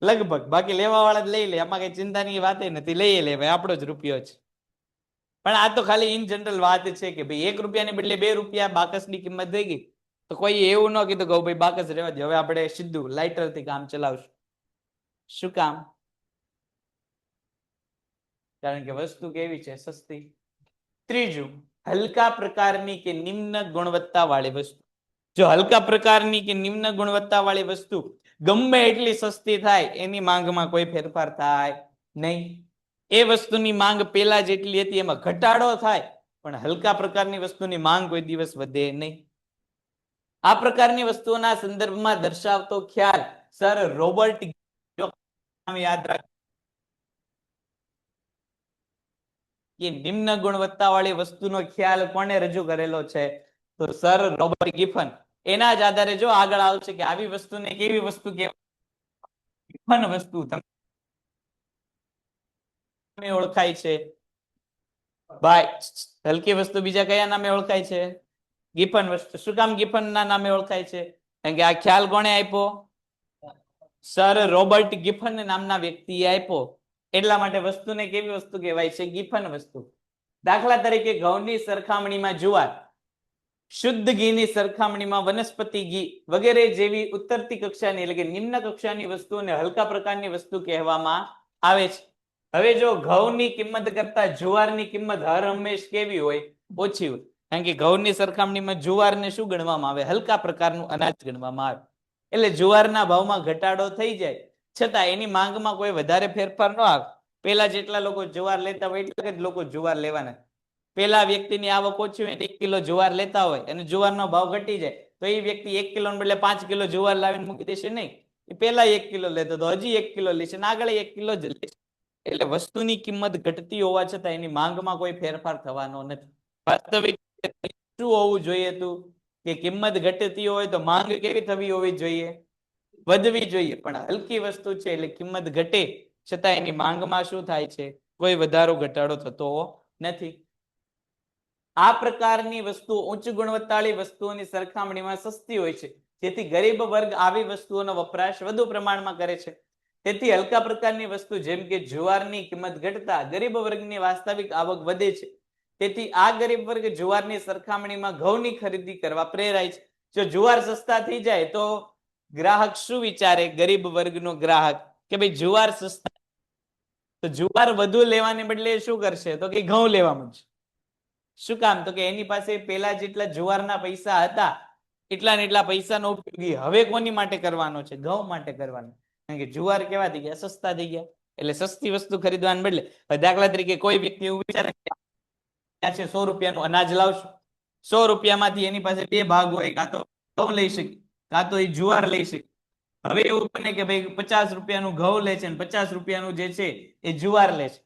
લગભગ. બાકી લેવા વાળા લઈ લે, એમાં કઈ ચિંતાની વાત નથી, લઈ લે ભાઈ, આપણો જ રૂપિયો છે. પણ આ તો ખાલી ઇન જનરલ વાત છે કે ભાઈ 1 રૂપિયાને બદલે 2 રૂપિયા બાકસની કિંમત થઈ ગઈ તો કોઈ એવું ન કીધું કે ભાઈ બાકસ રહેવા દે, હવે આપણે સીધું લાઇટરથી કામ ચલાવશું. શું કામ કારણ કે વસ્તુ કેવી છે? સસ્તી. ત્રીજું, હલકા પ્રકારની કે નિમ્ન ગુણવત્તા વાળી વસ્તુ. જો હલકા પ્રકારની કે નિમ્ન ગુણવત્તા વાળી વસ્તુ ગમે એટલી સસ્તી થાય, એની માંગમાં કોઈ ફેરફાર થાય નહીં. એ વસ્તુની માંગ પેલા જેટલી હતી એમાં ઘટાડો થાય, પણ હલકા પ્રકારની વસ્તુની માંગ કોઈ દિવસ વધે નહીં. આ પ્રકારની વસ્તુઓના સંદર્ભમાં દર્શાવતો ખ્યાલ સર રોબર્ટ યાદ રાખ કે નિમ્ન ગુણવત્તા વાળી વસ્તુનો ખ્યાલ કોને રજૂ કરેલો છે? તો સર રોબર્ટ ગિફન. એના જ આધારે જો આગળ આવશે કે આવી વસ્તુને કેવી વસ્તુ કહેવાય? ગિફન વસ્તુ તમે ઓળખાય છે ભાઈ. હલકી વસ્તુ બીજા કયા નામે ઓળખાય છે? ગિફન વસ્તુ. શું કામ ગિફન ના નામે ઓળખાય છે? કારણ કે આ ખ્યાલ કોણે આપ્યો? સર રોબર્ટ ગિફન નામના વ્યક્તિએ આપ્યો. એટલા માટે વસ્તુને કેવી વસ્તુ કહેવાય છે? ગિફન વસ્તુ. દાખલા તરીકે ઘઉંની સરખામણીમાં જુવાર, શુદ્ધ ઘીની સરખામણીમાં વનસ્પતિ ઘી વગેરે જેવી ઉત્તરતી કક્ષાની એટલે કે નિમ્ન કક્ષાની વસ્તુઓને હલકા પ્રકારની વસ્તુ કહેવામાં આવે છે. હવે જો ઘઉંની કિંમત કરતા જુવારની કિંમત હર હંમેશ કેવી હોય? ઓછી હોય. કારણ કે ઘઉંની સરખામણીમાં જુવારને શું ગણવામાં આવે? હલકા પ્રકારનું અનાજ ગણવામાં આવે. એટલે જુવારના ભાવમાં ઘટાડો થઈ જાય છતાં એની માંગમાં કોઈ વધારે ફેરફાર ન આવે. પેલા જેટલા લોકો જુવાર લેતા હોય એટલા જ લોકો જુવાર લેવાના. પેલા વ્યક્તિની આવક ઓછી હોય 1 કિલો જુવાર લેતા હોય અને જુવારનો ભાવ ઘટી જાય તો એ વ્યક્તિ 1 કિલો બદલે 5 કિલો જુવાર લાવીને મૂકી દેશે નહીં. એ પેલા 1 કિલો લેતો તો હજી 1 કિલો લેશે અને આગળ 1 કિલો જ લેશે. એટલે વસ્તુની કિંમત ઘટતી હોવા છતાં એની માંગમાં કોઈ ફેરફાર થવાનો નથી. વાસ્તવિક શું હોવું જોઈએ તું કે કિંમત ઘટતી હોય તો માંગ કેવી થવી હોવી જોઈએ? વધવી જોઈએ. પણ હલકી વસ્તુ છે એટલે કિંમત ઘટે છતાં એની માંગમાં શું થાય છે? કોઈ વધારો ઘટાડો થતો નથી. આ પ્રકારની વસ્તુઓ ઉચ્ચ ગુણવત્તાવાળી વસ્તુઓની સરખામણીમાં સસ્તી હોય છે, જેથી ગરીબ વર્ગ આવી વસ્તુઓનો વપરાશ વધુ પ્રમાણમાં કરે છે. તેથી હલકા પ્રકારની વસ્તુ જેમ કે જુવારની કિંમત ઘટતા ગરીબ વર્ગની વાસ્તવિક આવક વધે છે. તેથી આ ગરીબ વર્ગ જુવારની સરખામણીમાં ઘઉંની ખરીદી કરવા પ્રેરાય છે. જો જુવાર સસ્તા થઈ જાય તો ગ્રાહક શું વિચારે? ગરીબ વર્ગનો ગ્રાહક કે ભાઈ જુવાર સસ્તા, તો જુવાર વધુ લેવાને બદલે શું કરશે? તો કે ઘઉં લેવા માંડશે. શું કામ? તો કે એની પાસે પેલા જેટલા જુવારના પૈસા હતા એટલા ને એટલા પૈસાનો ઉપયોગ હવે કોની માટે કરવાનો છે? ઘઉં માટે કરવાનો. કારણ કે જુવાર કેવા થઈ ગયા? સસ્તા થઈ ગયા. એટલે સસ્તી વસ્તુ ખરીદવાને બદલે દાખલા તરીકે કોઈ વ્યક્તિ એવું વિચારે છે 100 રૂપિયાનું અનાજ લાવશું, 100 રૂપિયામાંથી એની પાસે 2 ભાગ હોય, કાં તો ઘઉં લઈ શકે કાં તો એ જુવાર લઈ શકે. હવે એવું બને કે ભાઈ 50 રૂપિયાનું ઘઉં લે છે અને 50 રૂપિયાનું જે છે એ જુવાર લે છે.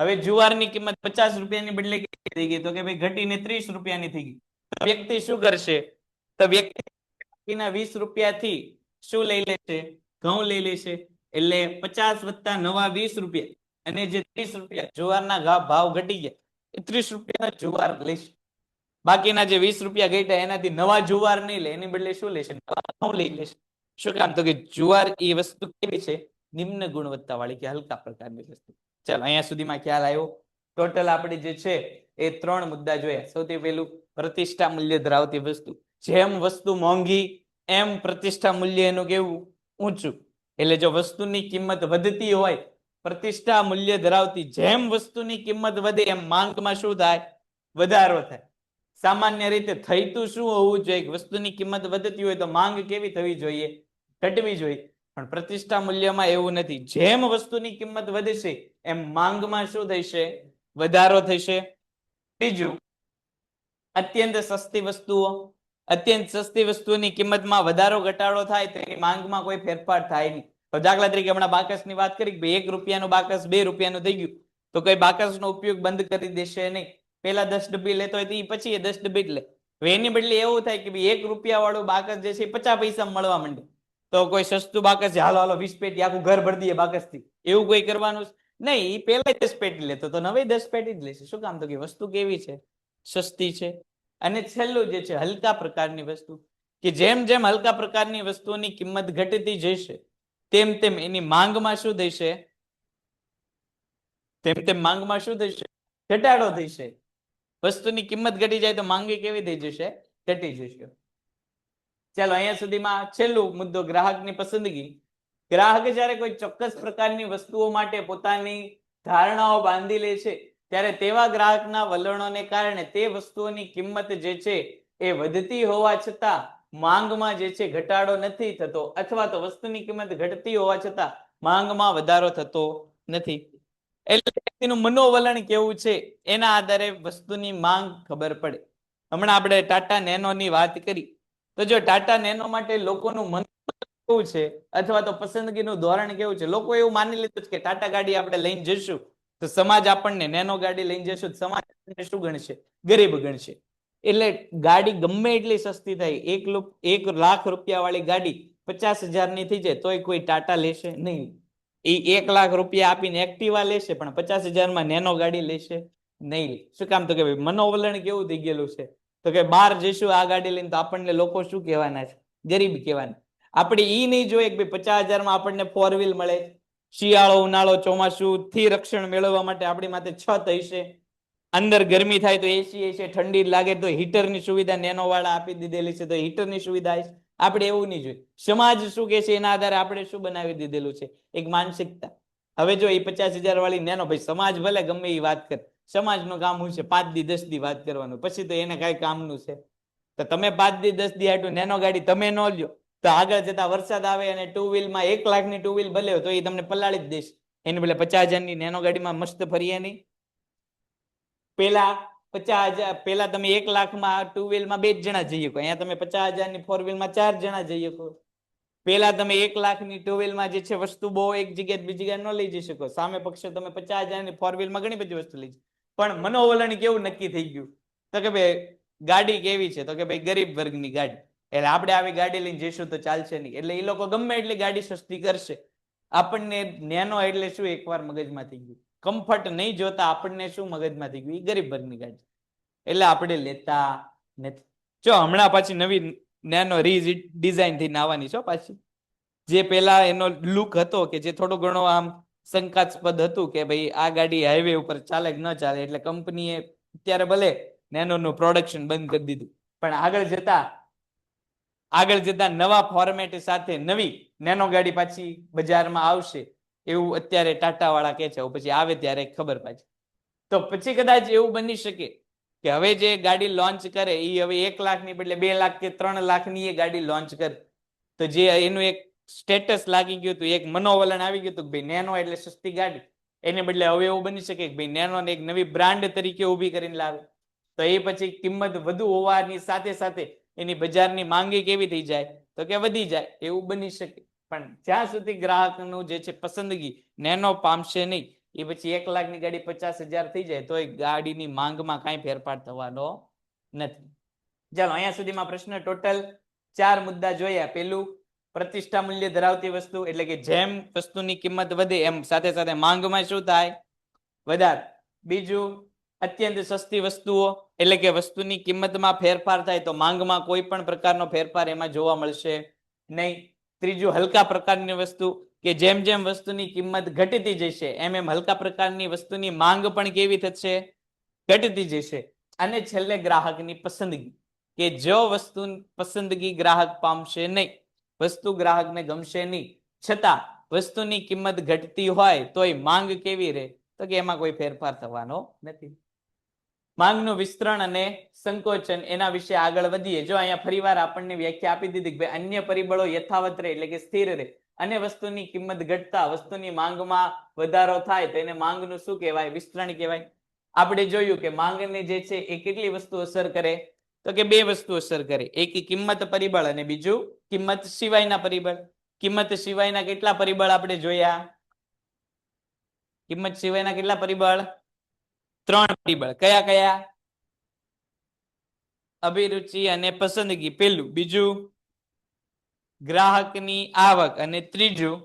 હવે જુવારની કિંમત 50 રૂપિયાની બદલે કેટલી થઈ ગઈ? તો કે ભાઈ ઘટીને 30 રૂપિયાની થઈ ગઈ. વ્યક્તિ શું કરશે? તો વ્યક્તિ 20 રૂપિયાથી શું લઈ લેશે? ઘઉં લઈ લેશે. એટલે 50 વત્તા નવા 20 રૂપિયા અને જે 30 રૂપિયા જુવારના ભાવ ઘટી ગયા એ 30 રૂપિયાના જુવાર લેશે. બાકીના જે 20 રૂપિયા ઘટ્યા એનાથી નવા જુવાર નહીં લે, એની બદલે શું લેશે? ઘઉં લઈ લેશે. શું કામ? તો કે જુવાર એ વસ્તુ કેવી છે? નિમ્ન ગુણવત્તા વાળી કે હલકા પ્રકારની વસ્તુ. ચાલો અહીંયા સુધીમાં ખ્યાલ આવ્યો. ટોટલ આપણે જે છે એ 3 મુદ્દા જોયા. સૌથી પહેલું પ્રતિષ્ઠા મૂલ્ય ધરાવતી વસ્તુ. જેમ વસ્તુ મોંઘી એમ પ્રતિષ્ઠા મૂલ્ય એનું કેવું? ઊંચું. એટલે જો વસ્તુની કિંમત વધતી હોય, પ્રતિષ્ઠા મૂલ્ય ધરાવતી, જેમ વસ્તુની કિંમત વધે એમ માંગમાં શું થાય? વધારો થાય. સામાન્ય રીતે થઈતું શું હોવું જોઈએ? વસ્તુની કિંમત વધતી હોય તો માંગ કેવી થવી જોઈએ? ઘટવી જોઈએ. પણ પ્રતિષ્ઠા મૂલ્યમાં એવું નથી. જેમ વસ્તુની કિંમત વધશે એમ માંગમાં શું થશે? વધારો થશે. બીજું, અત્યંત સસ્તી વસ્તુઓ, અત્યંત સસ્તી વસ્તુની કિંમતમાં વધારો ઘટાડો થાય તો એની માંગમાં કોઈ ફેરફાર થાય નહીં. દાખલા તરીકે હમણાં બાકસની વાત કરી કે 1 રૂપિયાનું બાકસ 2 રૂપિયાનું થઈ ગયું તો કોઈ બાકસનો ઉપયોગ બંધ કરી દેશે નહીં. પેલા 10 ડબ્બી લેતો હોય તો પછી એ 10 ડબ્બી જ લે. હવે એની બદલે એવું થાય કે 1 રૂપિયા વાળું બાકસ જે છે 50 પૈસા મળવા માંડે તો કોઈ સસ્તું બાકસ છે, હાલો 20 પેટી આખું ઘર ભરી દઈએ બાકસથી, એવું કોઈ કરવાનું નહીં. એ પેલા 10 પેટી લેતો તો હવે 10 પેટી જ લેશે. શું કામ? તો કે વસ્તુ કેવી છે? સસ્તી છે. અને છેલ્લું જે છે હલકા પ્રકારની વસ્તુ, કે જેમ જેમ હલકા પ્રકારની વસ્તુની કિંમત ઘટતી જશે તેમ તેમ એની માંગમાં શું થશે? તેમ તેમ માંગમાં શું થશે? ઘટાડો થશે. વસ્તુની કિંમત ઘટી જાય તો માંગ કેવી થઈ જશે? ઘટી જશે. ચાલો અહીંયા સુધીમાં છેલ્લું મુદ્દો ગ્રાહકની પસંદગી. ગ્રાહક જ્યારે કોઈ ચોક્કસ પ્રકારની વસ્તુઓ માટે પોતાની ધારણાઓ બાંધી લે છે ત્યારે તેવા ગ્રાહકના વલણોને કારણે તે વસ્તુઓની કિંમત જે છે એ વધતી હોવા છતાં માંગમાં જે છે ઘટાડો નથી થતો, અથવા તો વસ્તુની કિંમત ઘટતી હોવા છતાં માંગમાં વધારો થતો નથી. એટલે વ્યક્તિનું મનોવલણ કેવું છે એના આધારે વસ્તુની માંગ ખબર પડે. હમણાં આપણે ટાટા નેનોની વાત કરી, તો જો ટાટા નેનો માટે લોકોનું મન કેવું છે અથવા તો પસંદગીનું ધોરણ કેવું છે, લોકો એવું માની લીધું છે કે ટાટા ગાડી આપણે લઈને જઈશું તો સમાજ આપણને, નેનો ગાડી લઈને જઈશું તો સમાજ આપણને શું ગણશે? ગરીબ ગણશે. એટલે ગાડી ગમે એટલી સસ્તી થાય, 1 લાખ રૂપિયા વાળી ગાડી 50,000 ની થઈ જાય તોય કોઈ ટાટા લેશે નહીં. એ 1 લાખ રૂપિયા આપીને એક્ટિવા લેશે પણ 50,000 માં નેનો ગાડી લેશે નહીં. શું કામ? તો કે ભાઈ મનોવલણ કેવું થઈ ગયેલું છે, તો કે બહાર જઈશું આ ગાડી લઈને તો આપણને લોકો શું કહેવાના છે? ગરીબ કહેવાના. આપણે ઈ નહીં જોઈએ કે ભાઈ 50,000 માં આપણને 4 વ્હીલ મળે, શિયાળો ઉનાળો ચોમાસું થી રક્ષણ મેળવવા માટે આપણી માથે છત હશે, અંદર ગરમી થાય તો એસી હશે, ઠંડી લાગે તો હીટરની સુવિધા નેનો વાળા આપી દીધેલી છે તો હીટરની સુવિધા હશે. આપણે એવું નહીં જોઈએ. સમાજ શું કે છે એના આધારે આપણે શું બનાવી દીધેલું છે? એક માનસિકતા. હવે જો એ 50,000 વાળી નેનો, ભાઈ સમાજ ભલે ગમે એ વાત કરે, સમાજનું કામ શું છે? 5 દી 10 દી વાત કરવાનું, પછી તો એને કઈ કામનું છે? તો તમે 5 દી 10 દી હાટું નેનો ગાડી તમે ન લ્યો તો આગળ જતા વરસાદ આવે અને 2 વ્હીલમાં 1 લાખની 2 વ્હીલ ભલે તો એ તમને પલાળી જ દેશે. એને બદલે 50,000 ની નેનો ગાડીમાં મસ્ત ફરીએ નહીં. પેલા 50,000, પેલા તમે 1 લાખમાં 2 વ્હીલમાં 2 જણા જઈ શકો, અહીંયા તમે 50,000 ની 4 વ્હીલમાં 4 જણા જઈ શકો. પેલા તમે 1 લાખની 2 વ્હીલમાં જે છે વસ્તુ બહુ એક જગ્યાએ બીજી જગ્યાએ ન લઈ જઈ શકો, સામે પક્ષે તમે 50,000 ની 4 વ્હીલમાં ઘણી બધી વસ્તુ લઈ. પણ મનોવલણ કેવું નક્કી થઈ ગયું? તો કે ભાઈ ગાડી કેવી છે? તો કે ભાઈ ગરીબ વર્ગની ગાડી, એટલે આપણે આવી ગાડી લઈને જઈશું તો ચાલશે નહીં. એટલે એ લોકો ગમે એટલી ગાડી સસ્તી કરશે. આપણને નેનો એટલે શું એકવાર મગજમાં થઈ ગયું? કમ્ફર્ટ નહીં જોતા આપણને શું મગજમાં થઈ ગયું? એ ગરીબ વર્ગની ગાડી, એટલે આપણે લેતા નથી. જો હમણાં પાછી નવી નેનો ડિઝાઇન થઈને આવવાની છે પાછી. જે પેલા એનો લુક હતો કે જે થોડો ઘણો આમ શંકાસ્પદ હતું કે ભાઈ આ ગાડી હાઈવે ઉપર ચાલે કે ન ચાલે, એટલે કંપનીએ અત્યારે ભલે નેનોનું પ્રોડક્શન બંધ કરી દીધું, પણ આગળ જતા નવા ફોર્મેટ સાથે નવી નેનો ગાડી પાછી બજારમાં આવશે એવું અત્યારે ટાટા વાળા કે છે. પછી આવે ત્યારે ખબર પાછી. તો પછી કદાચ એવું બની શકે કે હવે જે ગાડી લોન્ચ કરે એ હવે 1 લાખની બદલે 2 લાખ કે 3 લાખની એ ગાડી લોન્ચ કરે, તો જે એનું એક સ્ટેટસ લાગી ગયું હતું, એક મનોવલણ આવી ગયું હતું કે ભાઈ નેનો એટલે સસ્તી ગાડી, એને બદલે હવે એવું બની શકે કે ભાઈ નેનો એક નવી બ્રાન્ડ તરીકે ઊભી કરીને લાવે, તો એ પછી કિંમત વધુ હોવાની સાથે સાથે એની બજારની માંગી કેવી થઈ જાય? તો કે વધી જાય. એવું બની શકે. પણ જ્યાં સુધી ગ્રાહકનું જે છે પસંદગી નેનો પામશે નહીં, એ પછી 1 લાખની ગાડી 50,000 થઈ જાય તો એ ગાડીની માંગમાં કાંઈ ફેરફાર થવાનો નથી. ચાલો, અહીંયા સુધીમાં પ્રશ્ન ટોટલ 4 મુદ્દા જોયા. પેલું, પ્રતિષ્ઠા મૂલ્ય ધરાવતી વસ્તુ, એટલે કે જેમ વસ્તુની કિંમત વધે એમ સાથે સાથે માંગમાં શું થાય? વધારો. બીજું, અત્યંત સસ્તી વસ્તુઓ, એટલે કે વસ્તુની કિંમતમાં ફેરફાર થાય તો માંગમાં કોઈ પણ પ્રકારનો ફેરફાર એમાં જોવા મળશે નહીં. ત્રીજું, હલકા પ્રકારની વસ્તુ, કે જેમ જેમ વસ્તુની કિંમત ઘટતી જશે એમ એમ હલકા પ્રકારની વસ્તુની માંગ પણ કેવી થશે? ઘટતી જશે. અને છેલ્લે ગ્રાહકની પસંદગી, કે જો વસ્તુ પસંદગી ગ્રાહક પામશે નહીં, વસ્તુ ગ્રાહકને ગમશે નહીં, છતાં વસ્તુની કિંમત ઘટતી હોય તોય માંગ કેવી રહે? તો કે એમાં કોઈ ફેરફાર થવાનો નથી. માંગનું વિસ્તરણ અને સંકોચન, એના વિશે આગળ વધીએ. જો અહીંયા ફરીવાર આપણને વ્યાખ્યા આપી દીધી કે અન્ય પરિબળો યથાવત રહે એટલે કે સ્થિર રહે અને વસ્તુની કિંમત ઘટતા વસ્તુની માંગમાં વધારો થાય તો એને માંગનું શું કહેવાય? વિસ્તરણ કહેવાય. આપણે જોયું કે માંગને જે છે એ કેટલી વસ્તુ અસર કરે? તો કે 2 વસ્તુ અસર કરે, એક કિંમત પરિબળ અને બીજું કિંમત સિવાયના પરિબળ. કિંમત સિવાયના કેટલા પરિબળ આપણે જોયા? કિંમત સિવાયના કેટલા પરિબળ? 3 પરિબળ. કયા કયા? અભિરુચિ અને પસંદગી પેલું, બીજું ગ્રાહકની આવક, અને ત્રીજું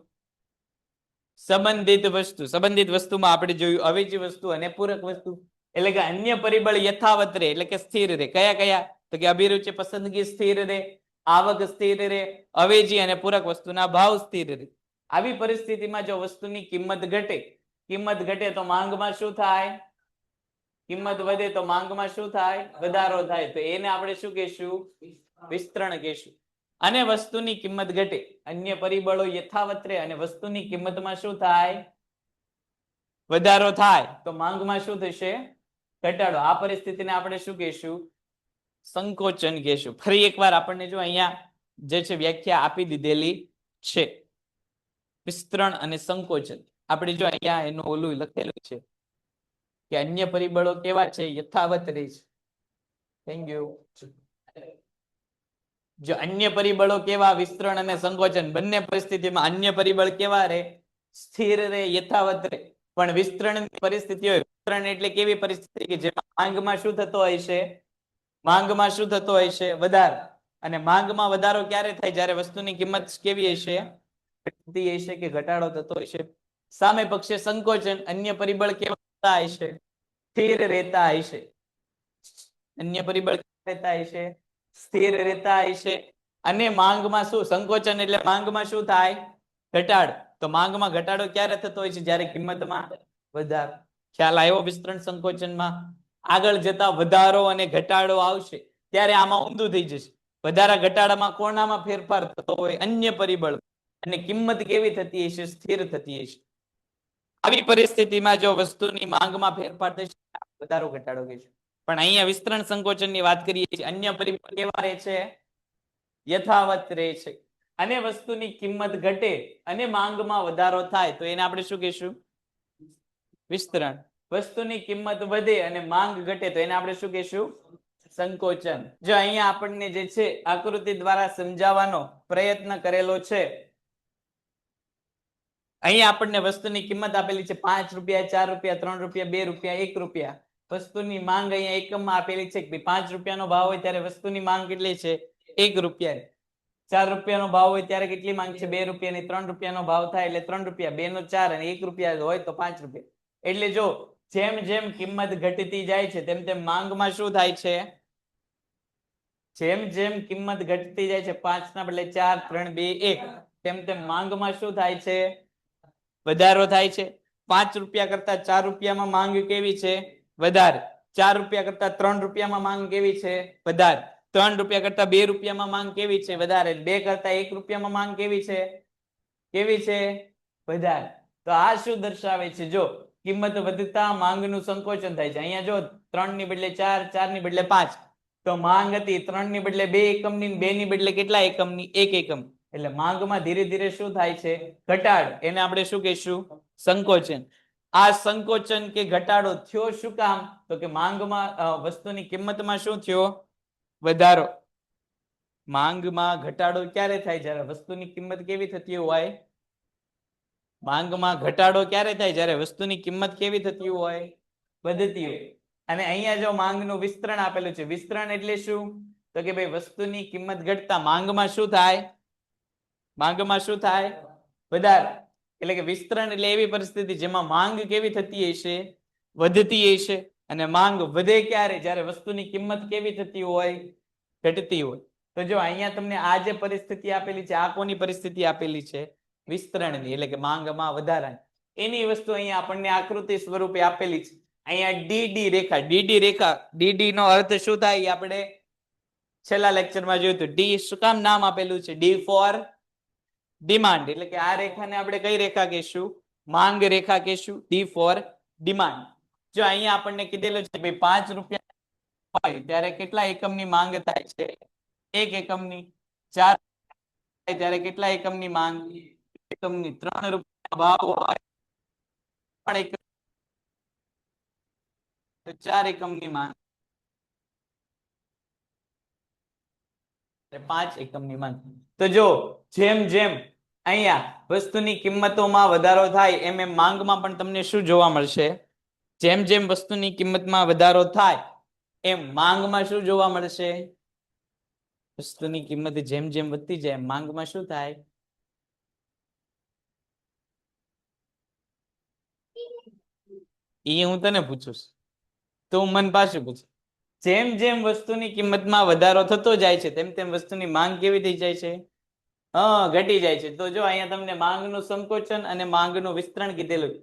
સંબંધિત વસ્તુ. સંબંધિત વસ્તુમાં આપણે જોયું અવેજી વસ્તુ અને પૂરક વસ્તુ. એટલે કે અન્ય પરિબળ યથાવત રહે એટલે કે સ્થિર રહે. કયા કયા? તો કે અભિરુચિ પસંદગી સ્થિર રહે, આવક સ્થિર રહે, અવેજી અને પૂરક વસ્તુના ભાવ સ્થિર રહે. આવી પરિસ્થિતિમાં જો વસ્તુની કિંમત ઘટે તો માંગમાં શું થાય? કિંમત વધે તો માંગમાં શું થાય? વધારો થાય. તો એને આપણે શું કહેશું? વિસ્તરણ કહેશું. અને વસ્તુની કિંમત ઘટે, અન્ય પરિબળો યથાવત રહે અને વસ્તુની કિંમતમાં શું થાય? વધારો થાય તો માંગમાં શું થશે? ઘટાડો. આ પરિસ્થિતિને આપણે શું કહીશું? સંકોચન કહીશું. ફરી એકવાર આપણને જો અહીંયા જે છે વ્યાખ્યા આપી દીધેલી છે, વિસ્તરણ અને સંકોચન. આપણે જો અહીંયા એનું ઓલું લખેલું છે કે અન્ય પરિબળો કેવા છે? યથાવત રહે છે. Thank you. જો અન્ય પરિબળો કેવા? વિસ્તરણ અને સંકોચન બંને પરિસ્થિતિમાં અન્ય પરિબળ કેવા રહે? સ્થિર રહે, યથાવત રહે. પણ વિસ્તરણની પરિસ્થિતિ હોય, વિસ્તરણ એટલે કેવી પરિસ્થિતિ કે જેમાં માંગમાં શું થતો હોય છે? માંગમાં શું થતો હોય છે? વધારો. અને માંગમાં વધારો ક્યારે થાય? જ્યારે વસ્તુની કિંમત કેવી હશે? ઘટતી હશે કે ઘટાડો થતો હશે. સામે પક્ષે સંકોચન, અન્ય પરિબળ કેવા હશે? સ્થિર રહેતા હશે. અન્ય પરિબળ રહેતા હશે, સ્થિર રહેતા હશે. અને માંગમાં શું? સંકોચન એટલે માંગમાં શું થાય? ઘટાડો. તો માંગમાં ઘટાડો ક્યારે થતો હોય છે? જ્યારે કિંમતમાં વધારો. ખ્યાલ આવ્યો? વિસ્તરણ સંકોચનમાં આગળ જતા વધારો અને ઘટાડો આવશે ત્યારે આમાં ઊંધું થઈ જશે. વધારા ઘટાડામાં કોણામાં ફેરફાર થતો હોય? અન્ય પરિબળ. અને કિંમત કેવી થતી હશે? સ્થિર થતી હશે. આવી પરિસ્થિતિમાં જો વસ્તુની માંગમાં ફેરફાર થશે, વધારો ઘટાડો કહીશું. પણ અહીંયા વિસ્તરણ સંકોચનની વાત કરીએ છીએ, અન્ય પરિબળ કેવા રહે છે? યથાવત રહે છે. અને વસ્તુની કિંમત ઘટે અને માંગમાં વધારો થાય તો એને આપણે શું કહીશું? વિસ્તરણ. વસ્તુની કિંમત વધે અને માંગ ઘટે તો એને આપણે શું કહીશું? સંકોચન. જો અહીંયા આપણને જે છે આકૃતિ દ્વારા સમજાવવાનો પ્રયત્ન કરેલો છે. અહીંયા આપણને વસ્તુની કિંમત આપેલી છે 5 રૂપિયા, 4 રૂપિયા, 3 રૂપિયા, 2 રૂપિયા, 1 રૂપિયા. વસ્તુની માંગ અહીંયા એકમમાં આપેલી છે કે 5 રૂપિયાનો ભાવ હોય ત્યારે વસ્તુની માંગ કેટલી છે? 1 રૂપિયા. 4 રૂપિયાનો ભાવ હોય ત્યારે કેટલી માંગ છે? 2 રૂપિયાની. 3 રૂપિયાનો ભાવ થાય એટલે 3 રૂપિયા, 2 નો 4 અને 1 રૂપિયા હોય તો 5 રૂપિયા. એટલે જો જેમ જેમ કિંમત ઘટતી જાય છે તેમ તેમ માંગમાં શું થાય છે? જેમ જેમ કિંમત ઘટતી જાય છે, 5 ના બદલે 4, 3, 2, 1, તેમ તેમ માંગમાં શું થાય છે? વધારો થાય છે. 5 રૂપિયા કરતા 4 રૂપિયામાં માંગ કેવી છે? વધારે. 4 રૂપિયા કરતા 3 રૂપિયામાં માંગ કેવી છે? વધારે. 3 રૂપિયા કરતા 2 રૂપિયામાં માંગ કેવી છે? વધારે. 2 કરતા 1 રૂપિયામાં માંગ કેવી છે? કેવી છે? વધારે. તો આ શું દર્શાવે છે? જો કિંમત વધતા માંગનું સંકોચન થાય છે. અહીંયા જો 3 ની બદલે 4, 4 ની બદલે 5, તો માંગ હતી 3 ની બદલે 2 એકમની, 2 ની બદલે કેટલા એકમની? 1 એકમ. એટલે માંગમાં ધીરે ધીરે શું થાય છે? ઘટાડો. એને આપણે શું કહીશું? સંકોચન. આ સંકોચન કે ઘટાડો થયો શું કામ? તો કે માંગમાં વસ્તુની કિંમતમાં શું થયો? વધારો. માંગમાં ઘટાડો ક્યારે થાય? જ્યારે વસ્તુની કિંમત કેવી થતી હોય? માંગમાં ઘટાડો ક્યારે થાય? જ્યારે વસ્તુની કિંમત કેવી થતી હોય? વધતી હોય. અને અહીંયા જો માંગનું વિસ્તરણ આપેલું છે. વિસ્તરણ એટલે શું? તો કે ભાઈ વસ્તુની કિંમત ઘટતા માંગમાં શું થાય? માંગમાં શું થાય? વધારો. એટલે કે વિસ્તરણ એટલે એવી પરિસ્થિતિ જેમાં માંગ કેવી થતી હશે? વધતી હશે. અને માંગ વધે ક્યારે? જ્યારે વસ્તુની કિંમત કેવી થતી હોય? ઘટતી હોય. તો જો અહીંયા તમને આ જે પરિસ્થિતિ આપેલી છે, આ કોની પરિસ્થિતિ આપેલી છે? વિસ્તરણની, એટલે કે માંગમાં વધારાની. એની વસ્તુ અહીંયા આપણને આકૃતિ સ્વરૂપે આપેલી છે. અહીંયા ડીડી રેખા. ડીડી રેખા, ડીડી નો અર્થ શું થાય? એ આપણે છેલ્લા લેક્ચરમાં જોયું હતું. ડી શું કામ નામ આપેલું છે? D for demand. એટલે કે આ રેખાને આપણે કઈ રેખા કહીશું? માંગ રેખા કહીશું. D for demand. જો અહીંયા આપણને કીધેલું છે ભાઈ 5 રૂપિયા હોય ત્યારે કેટલા એકમની માંગ થાય છે? 1 એકમની. 4 થાય ત્યારે કેટલા એકમની માંગ? એકમની. 3 રૂપિયા ભાવ હોય 4 એકમની માંગ. 5 એકમની માંગ. તો જો જેમ જેમ અહીંયા વસ્તુની કિંમતોમાં વધારો થાય એમ એમ માંગમાં પણ તમને શું જોવા મળશે? જેમ જેમ વસ્તુની કિંમતમાં વધારો થાય એમ માંગમાં શું જોવા મળશે? વસ્તુની કિંમત જેમ જેમ વધતી જાય માંગમાં શું થાય? એ હું તને પૂછું તો મન પાસે પૂછું. જેમ જેમ વસ્તુની કિંમતમાં વધારો થતો જાય છે તેમ તેમ વસ્તુની માંગ કેવી થઈ જાય છે? ઘટી જાય છે. તો જો અહીંયા તમને માંગનું સંકોચન અને માંગનું વિસ્તરણ કીધેલું.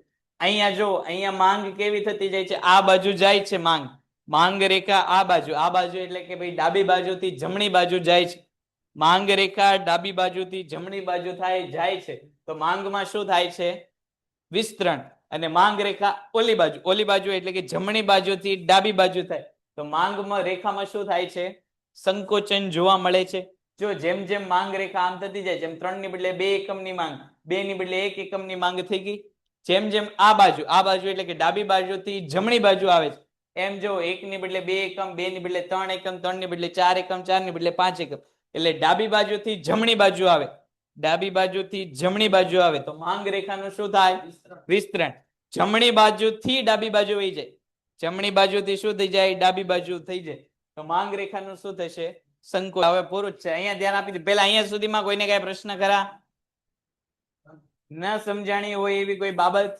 અહીંયા જો અહીંયા માંગ કેવી થતી જાય છે? આ બાજુ જાય છે માંગ. માંગ રેખા આ બાજુ. આ બાજુ એટલે કે ભાઈ ડાબી બાજુથી જમણી બાજુ જાય છે. માંગ રેખા ડાબી બાજુથી જમણી બાજુ જાય છે. તો માંગમાં શું થાય છે? વિસ્તરણ. અને માંગ રેખા ઓલી બાજુ એટલે કે જમણી બાજુથી ડાબી બાજુ થાય તો માંગમાં રેખામાં શું થાય છે? સંકોચન જોવા મળે છે. જો જેમ જેમ માંગ રેખા આમ થતી જાય, જેમ 3 ની બદલે 2 એકમની માંગ, 2 ની બદલે 1 એકમની માંગ થઈ ગઈ. જેમ જેમ આ બાજુ એટલે કે ડાબી બાજુથી જમણી બાજુ આવે છે, એમ જો 1 ની બદલે 2 એકમ, 2 ની બદલે 3 એકમ, 3 ની બદલે 4 એકમ, 4 ની બદલે 5 એકમ, એટલે ડાબી બાજુથી જમણી બાજુ આવે, ડાબી બાજુથી જમણી બાજુ આવે તો માંગ રેખાનું શું થાય? વિસ્તરણ. જમણી બાજુથી ડાબી બાજુ વહી જાય, જમણી બાજુથી શું થઈ જાય? ડાબી બાજુ થઈ જાય તો માંગ રેખાનું શું થશે? સંકોચ. હવે પૂરું જ છે. અહીંયા ધ્યાન આપી દો. પહેલા અહીંયા સુધીમાં કોઈને કઈ પ્રશ્ન ખરા? ન સમજાણી હોય એવી કોઈ બાબત?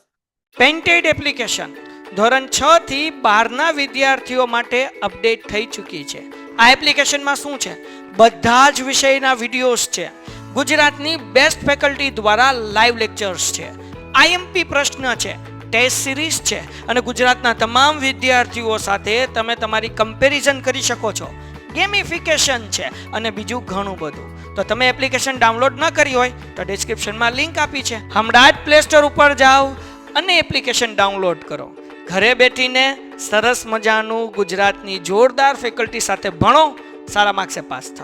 પેન્ટેડ એપ્લિકેશન ધોરણ 6 થી 12ના વિદ્યાર્થીઓ માટે અપડેટ થઈ ચૂકી છે. આ એપ્લિકેશનમાં શું છે? બધા જ વિષયના વિડીયોઝ છે. ગુજરાતની બેસ્ટ ફેકલ્ટી દ્વારા લાઈવ લેક્ચર્સ છે, આઈએમપી પ્રશ્ન છે, ટેસ્ટ સિરીઝ છે અને ગુજરાતના તમામ વિદ્યાર્થીઓ સાથે તમે તમારી કમ્પેરિઝન કરી શકો છો. ગેમિફિકેશન છે અને બીજું ઘણું બધું. તો તમે એપ્લિકેશન ડાઉનલોડ ન કરી હોય તો ડિસ્ક્રિપ્શનમાં લિંક આપી છે, હમણાં જ પ્લે સ્ટોર ઉપર જાઓ અને એપ્લિકેશન ડાઉનલોડ કરો. ઘરે બેઠીને સરસ મજાનું ગુજરાતની જોરદાર ફેકલ્ટી સાથે ભણો, સારા માર્ક્સે પાસ થાઓ.